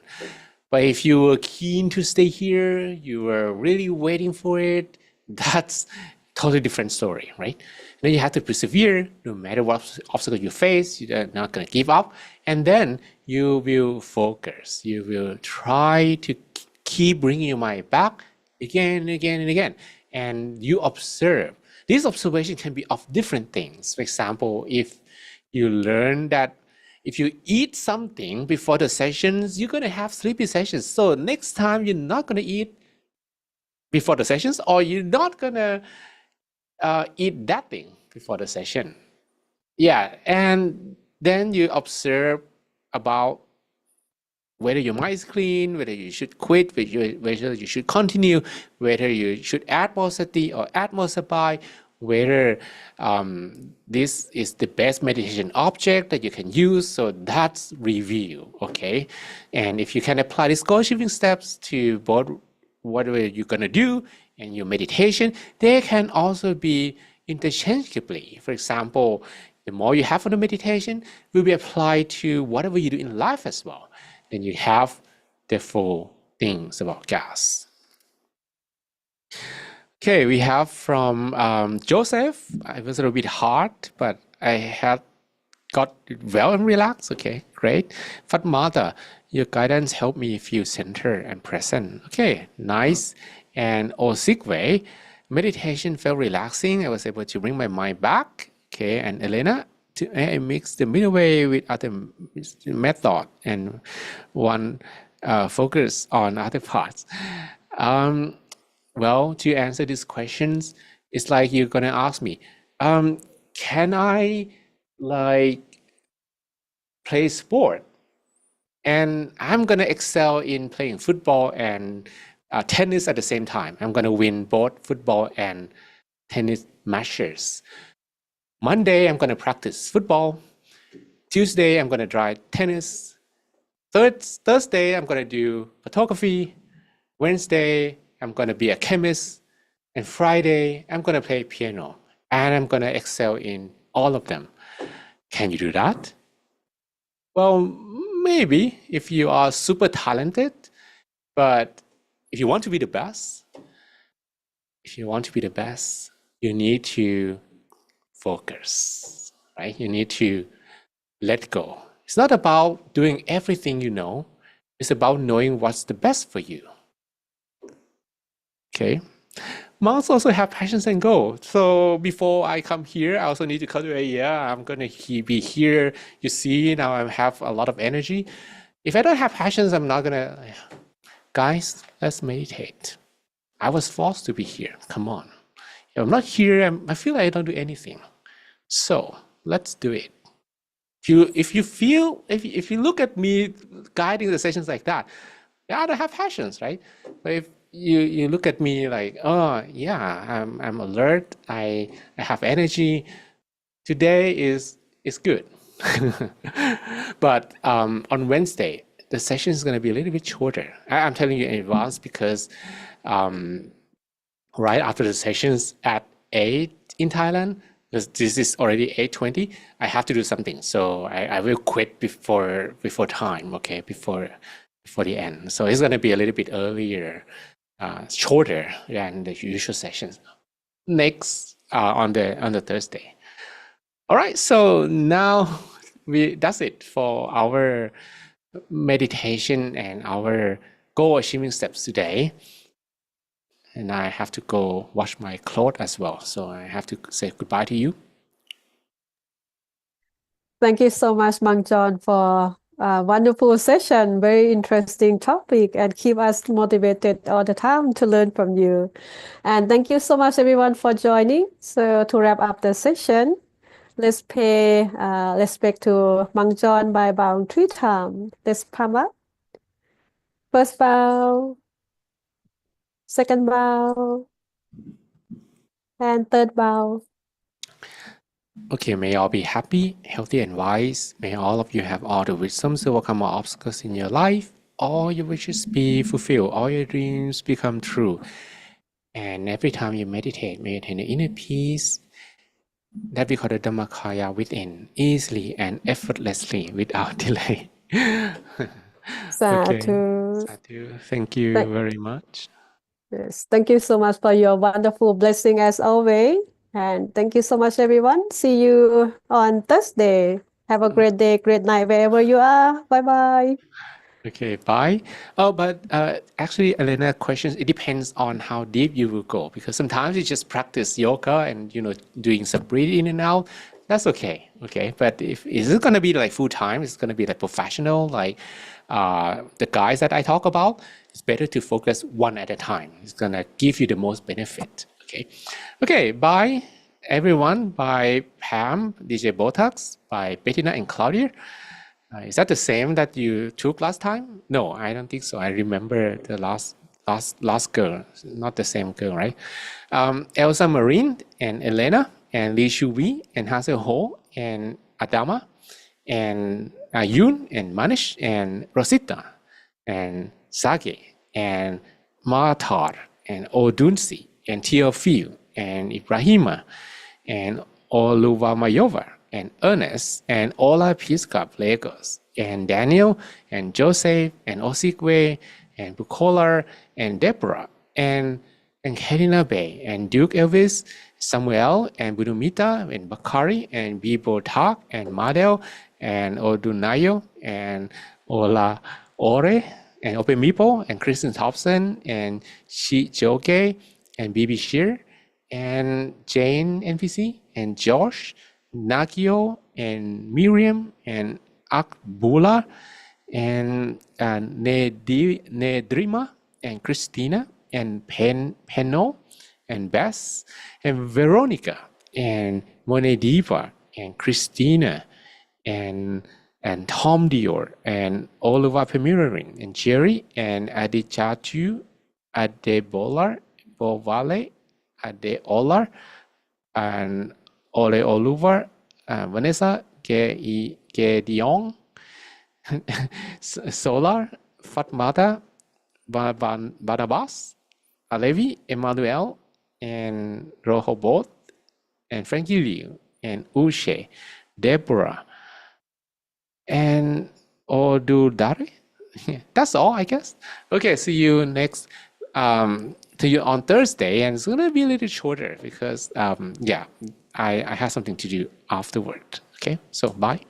But if you were keen to stay here, you were really waiting for it, that's a totally different story, right? Then you have to persevere no matter what obstacle you face. You're not going to give up. And then you will focus. You will try to keep bringing your mind back again and again and again. And you observe. This observation can be of different things. For example, if you learn that if you eat something before the sessions, you're going to have sleepy sessions. So next time, you're not going to eat before the sessions, or you're not going to eat that thing before the session. Yeah, and then you observe about whether your mind is clean, whether you should quit, whether you should continue, whether you should add more sati or add more sabai, whether this is the best meditation object that you can use. So that's review, okay? And if you can apply these goal achieving steps to both whatever you're gonna do and your meditation, they can also be interchangeably. For example, the more you have for the meditation will be applied to whatever you do in life as well. Then you have the 4 things about gas. Okay, we have from Joseph. It was a little bit hard, but I had got it well and relaxed. Okay, great. Fatmata, your guidance helped me feel centered and present. Okay, nice. And Osikwe, meditation felt relaxing. I was able to bring my mind back. Okay, and Elena, I mix the middle way with other method and one focus on other parts. Well, to answer these questions, it's like you're gonna ask me, can I like play sport? And I'm gonna excel in playing football and tennis at the same time. I'm gonna win both football and tennis matches. Monday, I'm gonna practice football. Tuesday, I'm gonna try tennis. Thursday, I'm gonna do photography. Wednesday, I'm gonna be a chemist. And Friday, I'm gonna play piano. And I'm gonna excel in all of them. Can you do that? Well, maybe if you are super talented, but if you want to be the best, you need to focus, right? You need to let go. It's not about doing everything you know. It's about knowing what's the best for you. Okay. Monks also have passions and goals. So before I come here, I also need to cultivate, yeah, I'm going to be here. You see, now I have a lot of energy. If I don't have passions, I'm not going to, guys, let's meditate. I was forced to be here. Come on. If I'm not here, I feel like I don't do anything. So let's do it. If you look at me guiding the sessions like that, yeah, I don't have passions, right? But if you look at me like, oh yeah, I'm alert, I have energy. Today is good. But on Wednesday, the session is going to be a little bit shorter. I'm telling you in advance because right after the sessions at 8 in Thailand, because this is already 8:20, I have to do something. So I will quit before time, okay, before the end. So it's going to be a little bit earlier, shorter than the usual sessions. Next on the Thursday. All right, so now that's it for our meditation and our goal achieving steps today. And I have to go wash my clothes as well. So I have to say goodbye to you. Thank you so much, Mang John, for a wonderful session. Very interesting topic, and keep us motivated all the time to learn from you. And thank you so much, everyone, for joining. So to wrap up the session, let's pay respect to Mang John by bowing 3 times. Let's palm up. First bow, second bow, and third bow. Okay, may you all be happy, healthy, and wise. May all of you have all the wisdom to overcome all obstacles in your life. All your wishes be fulfilled. All your dreams become true. And every time you meditate, may you attain the inner peace that we call the Dhammakaya within, easily and effortlessly without delay. Okay, Sadhu. Sadhu, thank you Th- very much. Yes, thank you so much for your wonderful blessing as always. And thank you so much, everyone. See you on Thursday. Have a great day, great night, wherever you are. Bye bye. Okay, bye. Oh, but actually, Elena, questions, it depends on how deep you will go because sometimes you just practice yoga and, doing some breathing in and out. That's okay. Okay. But is it going to be like full time? It's going to be like professional, like the guys that I talk about? It's better to focus one at a time. It's going to give you the most benefit. Okay. Okay. Bye, everyone. By Pam, DJ Botox, by Bettina and Claudia. Is that the same that you took last time? No, I don't think so. I remember the last girl, not the same girl, right? Elsa Marine and Elena and Li Shuwi and Hazel Ho and Adama and Yoon and Manish and Rosita and Sage and Matar and Odunsi and Teofil and Ibrahima and Oluwamayova and Ernest and Ola Piscap Lagos and Daniel and Joseph and Osikwe and Bukola and Deborah and Helena Bay and Duke Elvis, Samuel and Budumita and Bakari and Bibo Tak and Madel and Odunayo and Ola Ore and Open Mipo and Kristen Thompson and Shi Joge and Bibi Shear and Jane NPC and Josh, Nagio and Miriam, and Akbula, and Nedrima, and Christina, and Penno, and Bess, and Veronica, and Monediva, and Christina, and Tom Dior, and Oliver Pemirin, and Jerry, and Adichatu, Adebolar, Bovale, Adeolar, and Ole Oliver, Vanessa, Gedeon, Solar, Fatmata, Barnabas, Alevi, Emmanuel, and Rehoboth, and Frankie Liu, and Ushe, Deborah, and Odudare. That's all, I guess. Okay, see you on Thursday, and it's gonna be a little shorter because I have something to do afterward. Okay, so bye.